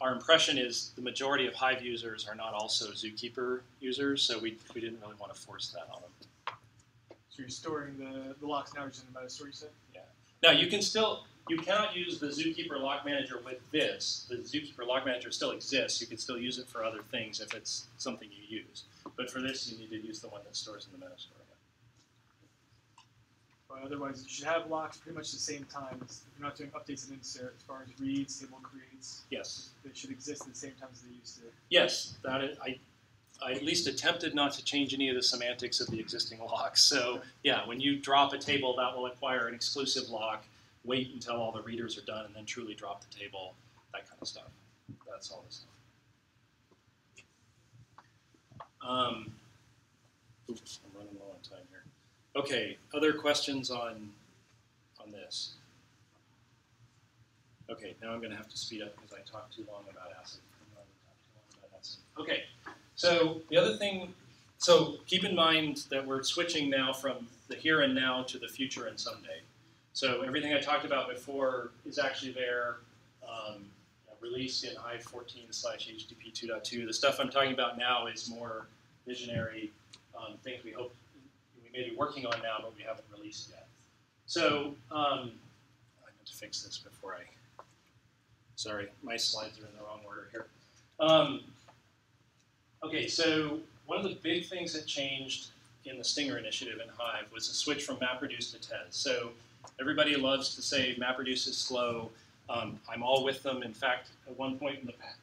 our impression is the majority of Hive users are not also Zookeeper users, so we didn't really want to force that on them. So you're storing the locks now just in the metastore, you said? Yeah. Now you cannot use the Zookeeper Lock Manager with this. The Zookeeper Lock Manager still exists. You can still use it for other things if it's something you use. But for this, you need to use the one that stores in the metastore. But otherwise, you should have locks pretty much the same time. If you're not doing updates and insert, as far as reads, table creates. Yes. They should exist at the same time as they used to. Yes, that is, I at least attempted not to change any of the semantics of the existing locks. So yeah, when you drop a table, that will acquire an exclusive lock, wait until all the readers are done, and then truly drop the table, that kind of stuff. That's all this stuff. Oops, I'm running low on time here. Okay, other questions on this? Okay, now I'm going to have to speed up because I talked too long about ACID. Okay, so the other thing, so keep in mind that we're switching now from the here and now to the future and someday. So everything I talked about before is actually there. released in Hive 14/HTTP 2.2. The stuff I'm talking about now is more visionary things we hope we may be working on now, but we haven't released yet. So I need to fix this before I. Sorry, my slides are in the wrong order here. Okay, so one of the big things that changed in the Stinger initiative in Hive was a switch from MapReduce to Tez. So everybody loves to say MapReduce is slow. I'm all with them. In fact, at one point in the past,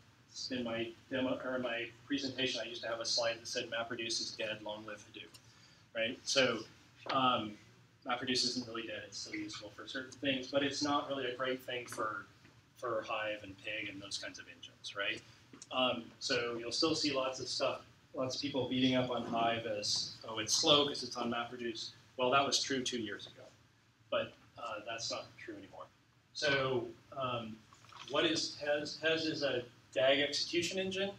in my demo or my presentation, I used to have a slide that said MapReduce is dead, long live Hadoop, right? So MapReduce isn't really dead. It's still useful for certain things, but it's not really a great thing for Hive and Pig and those kinds of engines, right? So you'll still see lots of stuff, lots of people beating up on Hive as, oh, it's slow because it's on MapReduce. Well, that was true 2 years ago, but that's not true anymore. So what is Tez? Tez is a DAG execution engine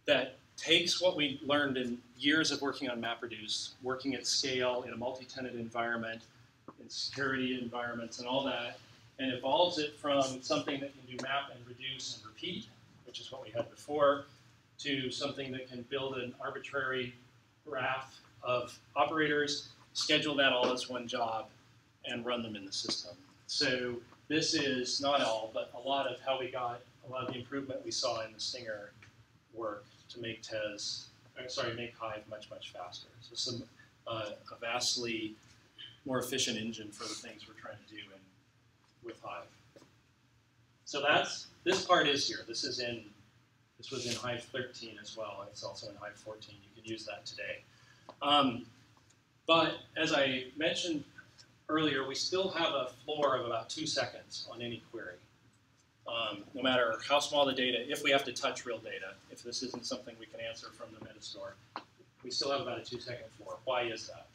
that takes what we learned in years of working on MapReduce, working at scale in a multi-tenant environment, in security environments and all that, and evolves it from something that can do map and reduce and repeat, which is what we had before, to something that can build an arbitrary graph of operators, schedule that all as one job, and run them in the system. So this is not all, but a lot of how we got a lot of the improvement we saw in the Stinger work to make make Hive much, much faster. So a vastly more efficient engine for the things we're trying to do with Hive. So this part is here. This was in Hive 13 as well. It's also in Hive 14. You can use that today. But as I mentioned earlier, we still have a floor of about 2 seconds on any query. No matter how small the data, if we have to touch real data, if this isn't something we can answer from the metastore, we still have about a 2-second floor. Why is that?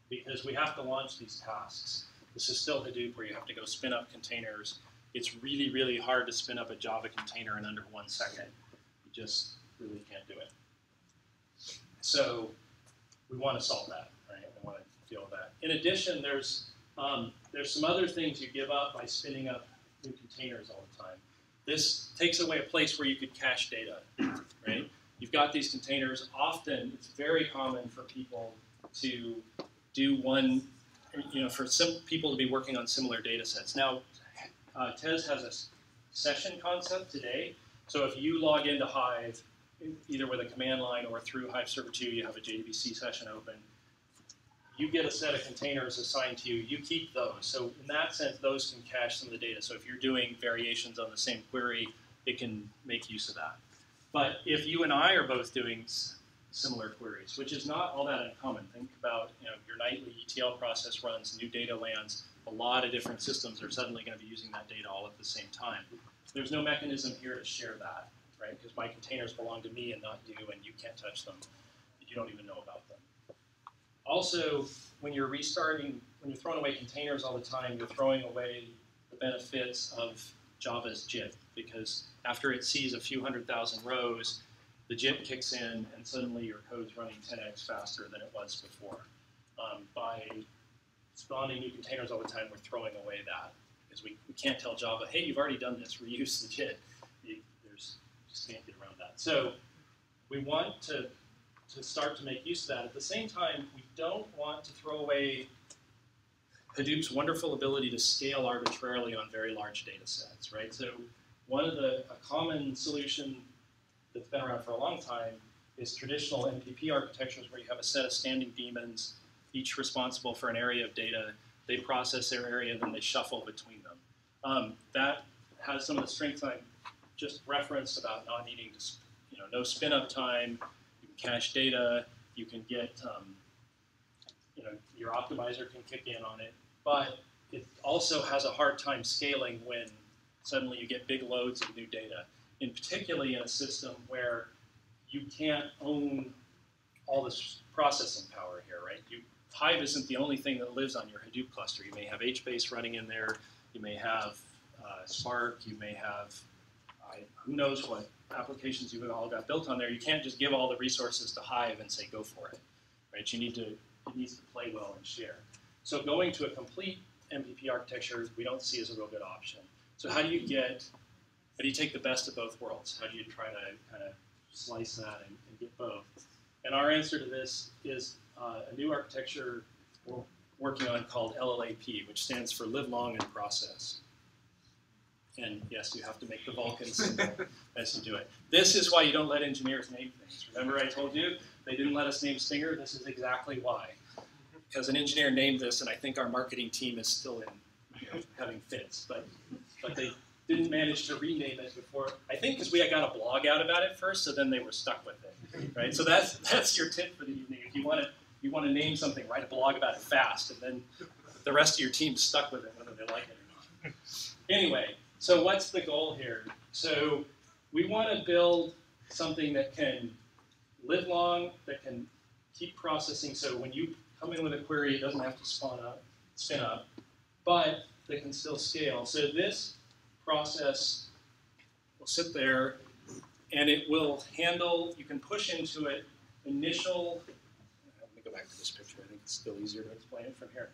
Because we have to launch these tasks. This is still Hadoop where you have to go spin up containers. It's really, really hard to spin up a Java container in under 1 second. You just really can't do it. So we want to solve that, right? We want to deal with that. In addition, there's some other things you give up by spinning up new containers all the time. This takes away a place where you could cache data, right? You've got these containers. Often, it's very common for people to do one, for some people to be working on similar data sets. Now, Tez has a session concept today. So if you log into Hive, either with a command line or through Hive Server 2, you have a JDBC session open, you get a set of containers assigned to you. You keep those. So in that sense, those can cache some of the data. So if you're doing variations on the same query, it can make use of that. But if you and I are both doing similar queries, which is not all that uncommon. Think about your nightly ETL process runs, new data lands. A lot of different systems are suddenly going to be using that data all at the same time. There's no mechanism here to share that, right? Because my containers belong to me and not you, and you can't touch them. You don't even know about them. Also, when you're restarting, when you're throwing away containers all the time, you're throwing away the benefits of Java's JIT, because after it sees a few 100,000 rows, the JIT kicks in, and suddenly your code's running 10x faster than it was before. By spawning new containers all the time, we're throwing away that, because we can't tell Java, hey, you've already done this, reuse the JIT. Just can't get around that. So we want to start to make use of that. At the same time, we don't want to throw away Hadoop's wonderful ability to scale arbitrarily on very large data sets, right? So a common solution that's been around for a long time is traditional MPP architectures where you have a set of standing daemons, each responsible for an area of data. They process their area, and then they shuffle between them. That has some of the strengths I just referenced about not needing to, no spin-up time. You can cache data. You can get, your optimizer can kick in on it. But it also has a hard time scaling when suddenly you get big loads of new data. And particularly in a system where you can't own all this processing power here, right? Hive isn't the only thing that lives on your Hadoop cluster. You may have HBase running in there. You may have Spark. You may have, who knows what applications you've all got built on there. You can't just give all the resources to Hive and say, go for it, right? It needs to play well and share. So going to a complete MPP architecture, we don't see as a real good option. So how do you get How do you take the best of both worlds? How do you try to kind of slice that and get both? And our answer to this is a new architecture we're working on called LLAP, which stands for Live Long and Process. And yes, you have to make the Vulkan symbol as you do it. This is why you don't let engineers name things. Remember I told you they didn't let us name Stinger? This is exactly why. Because an engineer named this, and I think our marketing team is still having fits. But they didn't manage to rename it before. I think because we got a blog out about it first, so then they were stuck with it. Right? So that's your tip for the evening. If you want to name something, write a blog about it fast, and then the rest of your team's stuck with it, whether they like it or not. Anyway. So what's the goal here? So we want to build something that can live long, that can keep processing. So when you come in with a query, it doesn't have to spin up, but that can still scale. So this process will sit there, and it will handle, you can push into it initial, let me go back to this picture. I think it's still easier to explain it from here.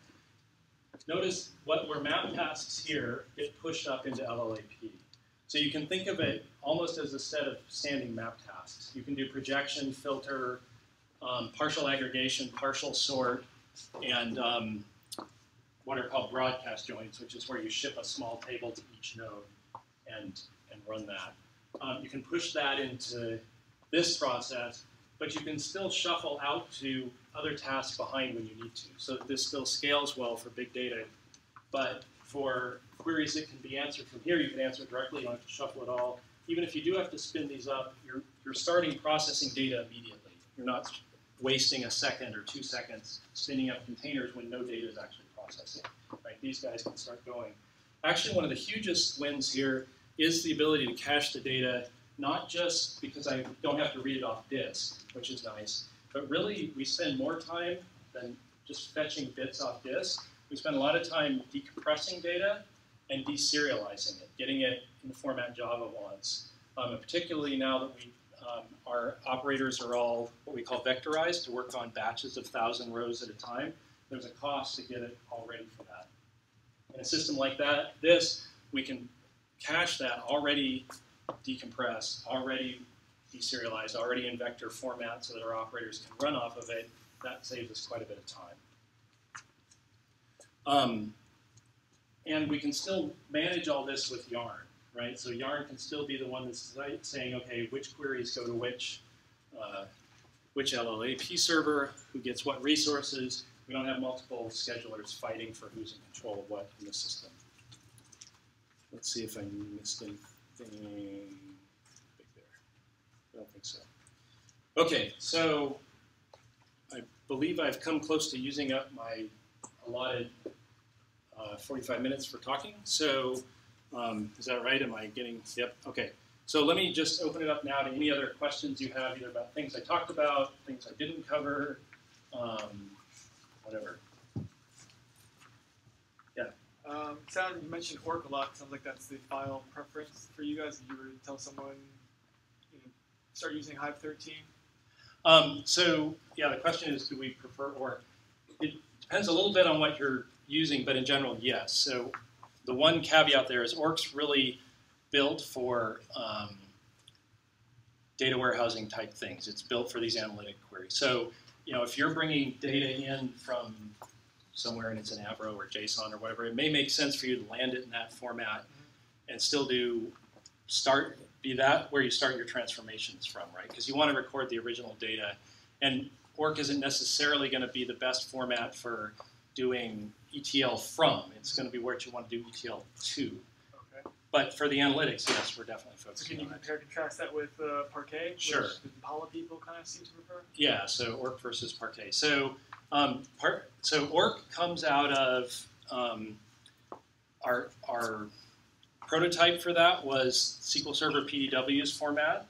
Notice what were map tasks here get pushed up into LLAP. So you can think of it almost as a set of standing map tasks. You can do projection, filter, partial aggregation, partial sort, and what are called broadcast joins, which is where you ship a small table to each node and run that. You can push that into this process, but you can still shuffle out to other tasks behind when you need to. So this still scales well for big data. But for queries that can be answered from here, you can answer it directly. You don't have to shuffle it all. Even if you do have to spin these up, you're starting processing data immediately. You're not wasting a second or 2 seconds spinning up containers when no data is actually processing. Right? These guys can start going. Actually, one of the hugest wins here is the ability to cache the data, not just because I don't have to read it off disk, which is nice, but really we spend more time than just fetching bits off disk. We spend a lot of time decompressing data and deserializing it, getting it in the format Java wants. And particularly now that our operators are all what we call vectorized to work on batches of 1,000 rows at a time, there's a cost to get it all ready for that. In a system like that, we can cache that already decompressed, already deserialized, already in vector format so that our operators can run off of it. That saves us quite a bit of time. And we can still manage all this with Yarn, right? So Yarn can still be the one that's saying, okay, which queries go to which LLAP server, who gets what resources. We don't have multiple schedulers fighting for who's in control of what in the system. Let's see if I missed anything big there. I don't think so. Okay, so I believe I've come close to using up my allotted 45 minutes for talking. So is that right? Am I getting, yep, okay. So let me just open it up now to any other questions you have, either about things I talked about, things I didn't cover, whatever. Yeah. You mentioned Orc a lot. Sounds like that's the file preference for you guys. If you were to tell someone, start using Hive 13. So yeah, the question is, do we prefer Orc? It depends a little bit on what you're using, but in general, yes. So the one caveat there is Orc's really built for data warehousing type things. It's built for these analytic queries. So if you're bringing data in from somewhere and it's an Avro or JSON or whatever, it may make sense for you to land it in that format and still be that where you start your transformations from, right? Because you want to record the original data. And Orc isn't necessarily going to be the best format for doing ETL from. It's going to be where you want to do ETL to. Okay. But for the analytics, yes, we're definitely So focusing can you on it. compare and contrast that with Parquet? Sure. Which the Impala people kind of seem to prefer? Yeah, so Orc versus Parquet. So Orc comes out of our prototype for that was SQL Server PDW's format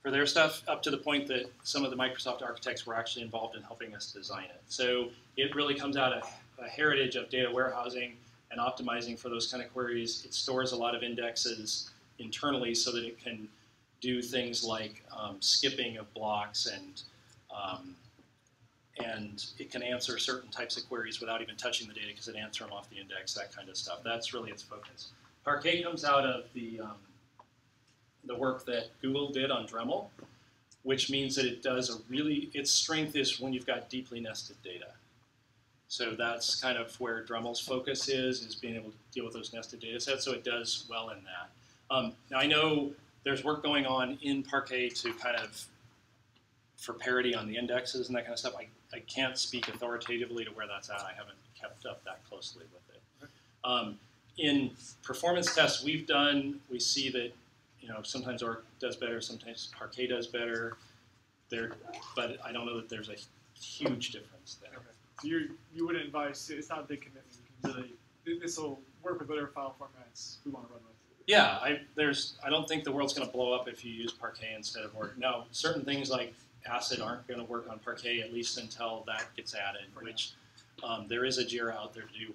for their stuff, up to the point that some of the Microsoft architects were actually involved in helping us design it. So it really comes out of a heritage of data warehousing and optimizing for those kind of queries. It stores a lot of indexes internally so that it can do things like skipping of blocks and it can answer certain types of queries without even touching the data because it answers them off the index, that kind of stuff. That's really its focus. Parquet comes out of the the work that Google did on Dremel, which means that it does its strength is when you've got deeply nested data. So that's kind of where Dremel's focus is being able to deal with those nested data sets, so it does well in that. Now I know there's work going on in Parquet to kind of, for parity on the indexes and that kind of stuff. I can't speak authoritatively to where that's at. I haven't kept up that closely with it. In performance tests we've done, we see that sometimes Orc does better, sometimes Parquet does better. But I don't know that there's a huge difference there. Okay. So you wouldn't advise, it's not a big commitment. You can really, this will work with whatever file formats we want to run with. Yeah, I don't think the world's going to blow up if you use Parquet instead of Orc. Now, certain things like Acid aren't going to work on Parquet, at least until that gets added, which there is a JIRA out there to do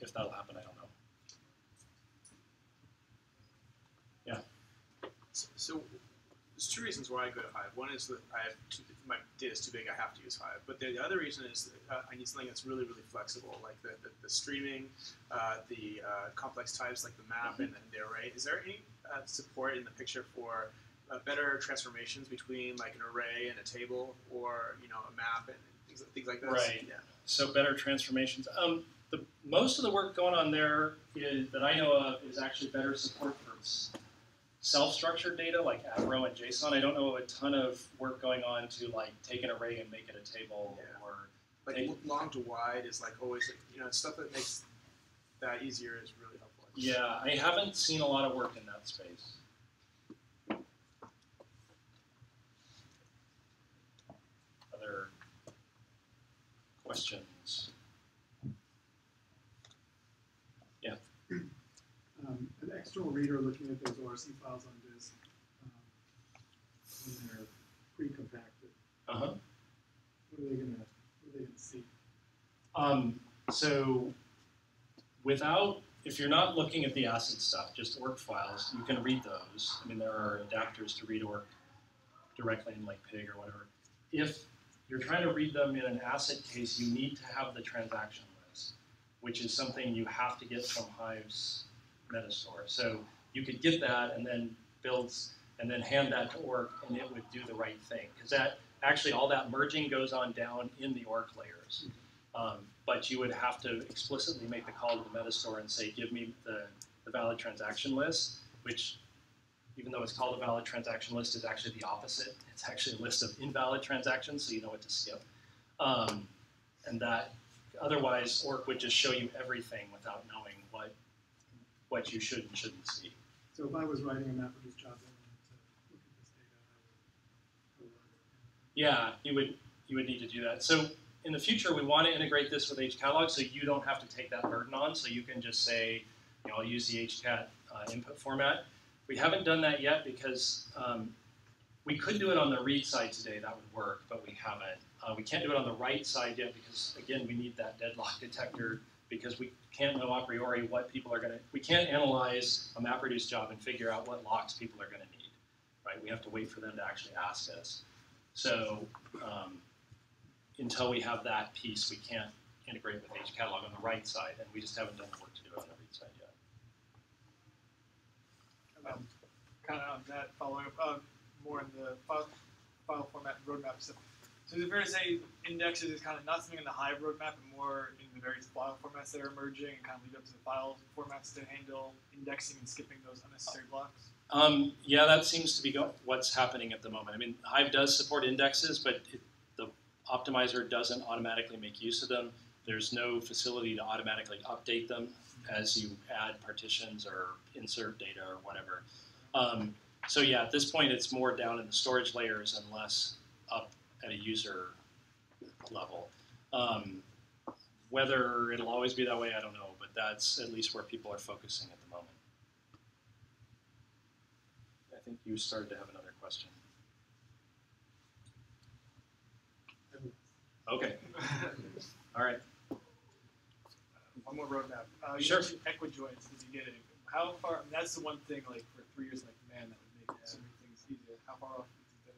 if that'll happen, I don't know. Yeah. So there's two reasons why I go to Hive. One is that my data is too big, I have to use Hive. But the other reason is that I need something that's really, really flexible, like the streaming, the complex types like the map and the array. Is there any support in the picture for better transformations between like an array and a table, or a map and things like this? Right. Yeah. So better transformations. Most of the work going on there that I know of is actually better support for self-structured data like Avro and JSON. I don't know a ton of work going on to like take an array and make it a table, or like long to wide is like always stuff that makes that easier is really helpful. Yeah, I haven't seen a lot of work in that space. Other questions? Yeah. An external reader looking at those ORC files on disk when they're pre-compacted. What are they gonna see? So if you're not looking at the ACID stuff, just ORC files, you can read those. I mean, there are adapters to read ORC directly in like PIG or whatever. If you're trying to read them in an ACID case, you need to have the transaction list, which is something you have to get from Hive's Metastore. So you could get that and then hand that to ORC, and it would do the right thing. Because that actually all that merging goes on down in the ORC layers. But you would have to explicitly make the call to the Metastore and say, give me the valid transaction list, which, even though it's called a valid transaction list, is actually the opposite. It's actually a list of invalid transactions, so you know what to skip. And that, otherwise, ORC would just show you everything without knowing what you should and shouldn't see. So if I was writing a MapReduce job and wanted to look at this data, I would. Yeah, you would need to do that. So in the future, we want to integrate this with HCatalog, so you don't have to take that burden on. So you can just say, I'll use the HCat input format. We haven't done that yet because we could do it on the read side today. That would work, but we haven't. We can't do it on the write side yet because, again, we need that deadlock detector, because we can't know a priori what people are going to, we can't analyze a MapReduce job and figure out what locks people are going to need, right? We have to wait for them to actually ask us. So until we have that piece, we can't integrate with HCatalog on the right side, and we just haven't done the work to do it on the read side yet. Kind of on that, following up more in the file format and roadmap stuff. So is it fair to say indexes is kind of not something in the Hive roadmap, but more in the various file formats that are emerging, and kind of leave up to the file formats to handle indexing and skipping those unnecessary blocks? Yeah, that seems to be what's happening at the moment. I mean, Hive does support indexes, but the optimizer doesn't automatically make use of them. There's no facility to automatically update them as you add partitions or insert data or whatever. So yeah, at this point, it's more down in the storage layers and less up at a user level. Whether it'll always be that way, I don't know, but that's at least where people are focusing at the moment. I think you started to have another question. Okay. All right. One more roadmap. You Sure. mentioned equijoins at the beginning. How far? I mean, that's the one thing. Like for 3 years, like man, that would make so many things easier. How far off do you think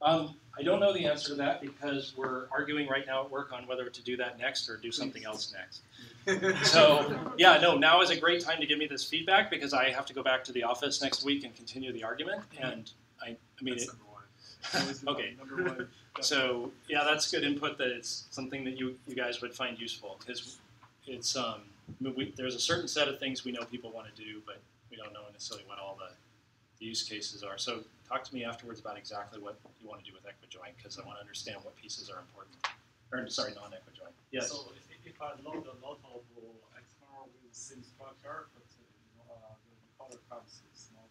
that is? I don't know the answer to that because we're arguing right now at work on whether to do that next or do something else next. So yeah, no, now is a great time to give me this feedback because I have to go back to the office next week and continue the argument. And I mean, That's it, okay. Number one. So yeah, that's good input. That it's something that you guys would find useful because it's I mean, there's a certain set of things we know people want to do, but we don't know necessarily what all the use cases are. So talk to me afterwards about exactly what you want to do with EquiJoin because I want to understand what pieces are important. Or sorry, non-EquiJoin. Yes. So if I load a lot of XML with the same structure, but the color comes with smaller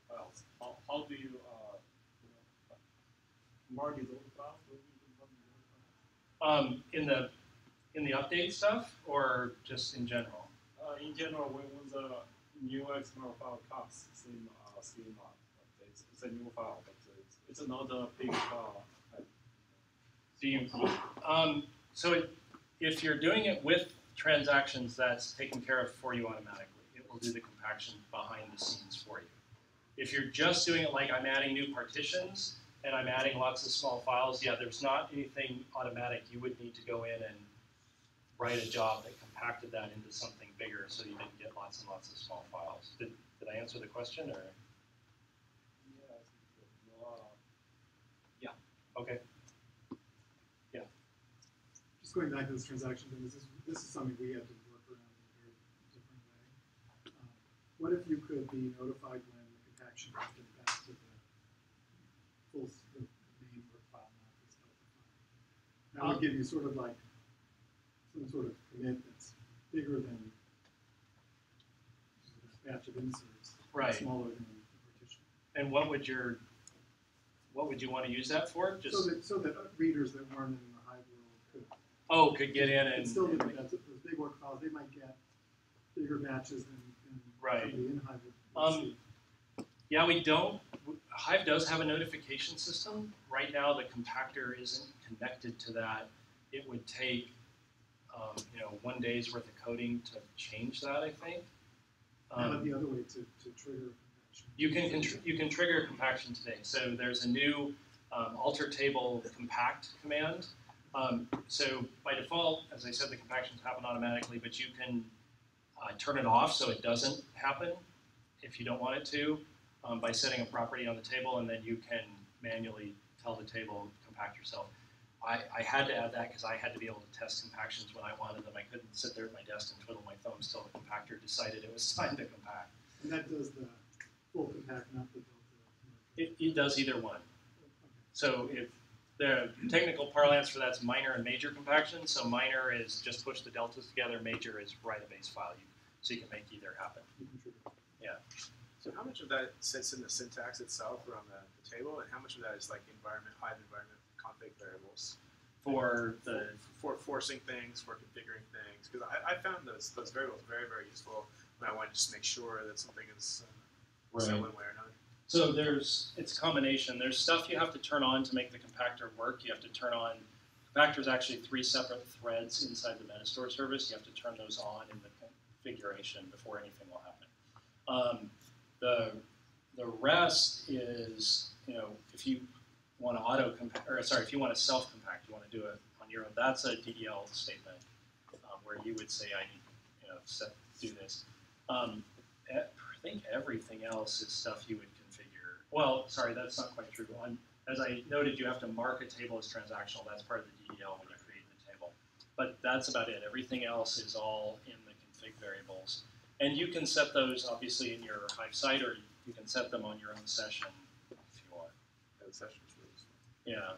files, how do you merge those files? In the update stuff or just in general? In general, when the new XML file comes, same schema, it's a new file, but it's not a big file. Do you? If you're doing it with transactions, that's taken care of for you automatically. It will do the compaction behind the scenes for you. If you're just doing it like I'm adding new partitions and I'm adding lots of small files, yeah, there's not anything automatic. You would need to go in and write a job that compacted that into something bigger so you didn't get lots and lots of small files. Did I answer the question or? Yeah. Okay. Just going back to this transaction thing, this is something we had to work around in a very different way. What if you could be notified when the compaction has been back to the main work file, not this Delta file? That would give you sort of like some sort of commit that's bigger than this batch of inserts, right. Smaller than the partition. And what would you want to use that for? Just so that readers that weren't in the Hive world could get in and still those big work files, they might get bigger batches than right. somebody in Hive would see. Yeah, we don't. Hive does have a notification system. Right now, the compactor isn't connected to that. It would take 1 day's worth of coding to change that, I think. How about the other way to trigger compaction? You can trigger compaction today. So there's a new alter table compact command. So by default, as I said, the compactions happen automatically, but you can turn it off so it doesn't happen if you don't want it to by setting a property on the table, and then you can manually tell the table compact yourself. I had to add that because I had to be able to test compactions when I wanted them. I couldn't sit there at my desk and twiddle my thumbs till the compactor decided it was time to compact. And that does the full compact, not the delta? It does either one. So if the technical parlance for that's minor and major compaction. So minor is just push the deltas together. Major is write a base file. So you can make either happen. Yeah. So how much of that sits in the syntax itself or on the table, and how much of that is like Hive environment config variables? For forcing things, for configuring things, because I found those variables very, very useful when I wanted to just make sure that something is set one way or another. So it's a combination. There's stuff you have to turn on to make the compactor work. You have to turn on, compactor is actually 3 separate threads inside the Metastore service. You have to turn those on in the configuration before anything will happen. The rest is, if you want to if you want to self-compact, you want to do it on your own. That's a DDL statement where you would say, I need, do this. I think everything else is stuff you would configure. Well, sorry, that's not quite true. As I noted, you have to mark a table as transactional. That's part of the DDL when you create the table. But that's about it. Everything else is all in the config variables. And you can set those, obviously, in your Hive site, or you can set them on your own session if you want. Yeah, the session is really useful. Yeah.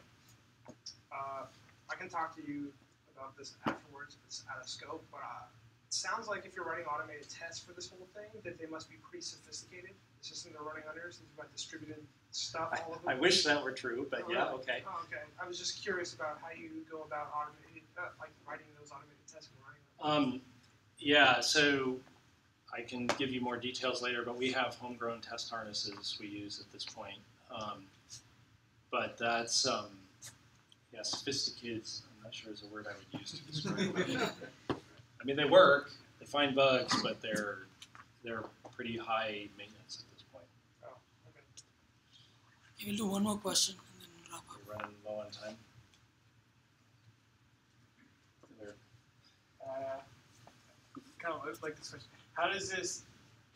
I can talk to you about this afterwards if it's out of scope, but it sounds like if you're running automated tests for this whole thing, that they must be pretty sophisticated. The system they're running under, since you've got distributed stuff all over. I wish that were true, but yeah, okay. Oh, okay. I was just curious about how you go about automated, like writing those automated tests and running them. Yeah, so I can give you more details later, but we have homegrown test harnesses we use at this point. But that's, sophisticated, I'm not sure is a word I would use to describe it. I mean, they work, they find bugs, but they're pretty high maintenance at this point. Oh, okay. Okay, we'll do one more question and then wrap up. We're running low on time. kind of like this question. How does this,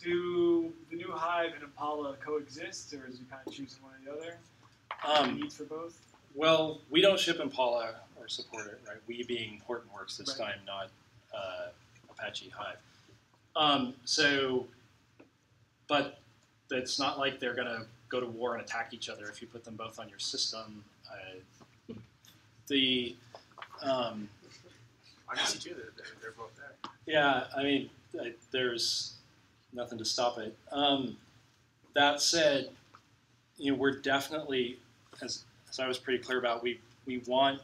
do the new Hive and Impala coexist, or is you kind of choosing one or the other? Needs for both? Well, we don't ship Impala or support it, right? We being Hortonworks this Right. time, not Apache Hive. But it's not like they're going to go to war and attack each other if you put them both on your system. I can see too that they're both there. Yeah, I mean, there's nothing to stop it. That said, we're definitely, as I was pretty clear about, we want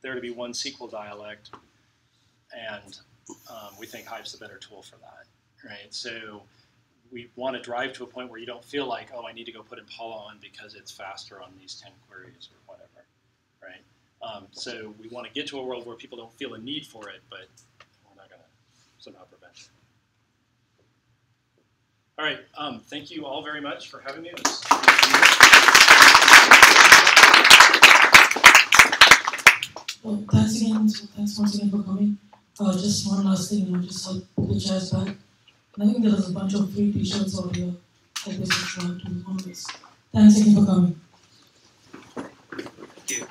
there to be one SQL dialect, and we think Hive's the better tool for that, right? So we want to drive to a point where you don't feel like, oh, I need to go put Impala on because it's faster on these 10 queries or whatever, right? So we want to get to a world where people don't feel a need for it, but we're not going to somehow prevent it. All right, thank you all very much for having me. Well, thanks again. Thanks once again for coming. Just one last thing, just help put the chairs back. And I think there's a bunch of free t-shirts out here. Like this, if you want to do one of this. Thanks again for coming. Thank you.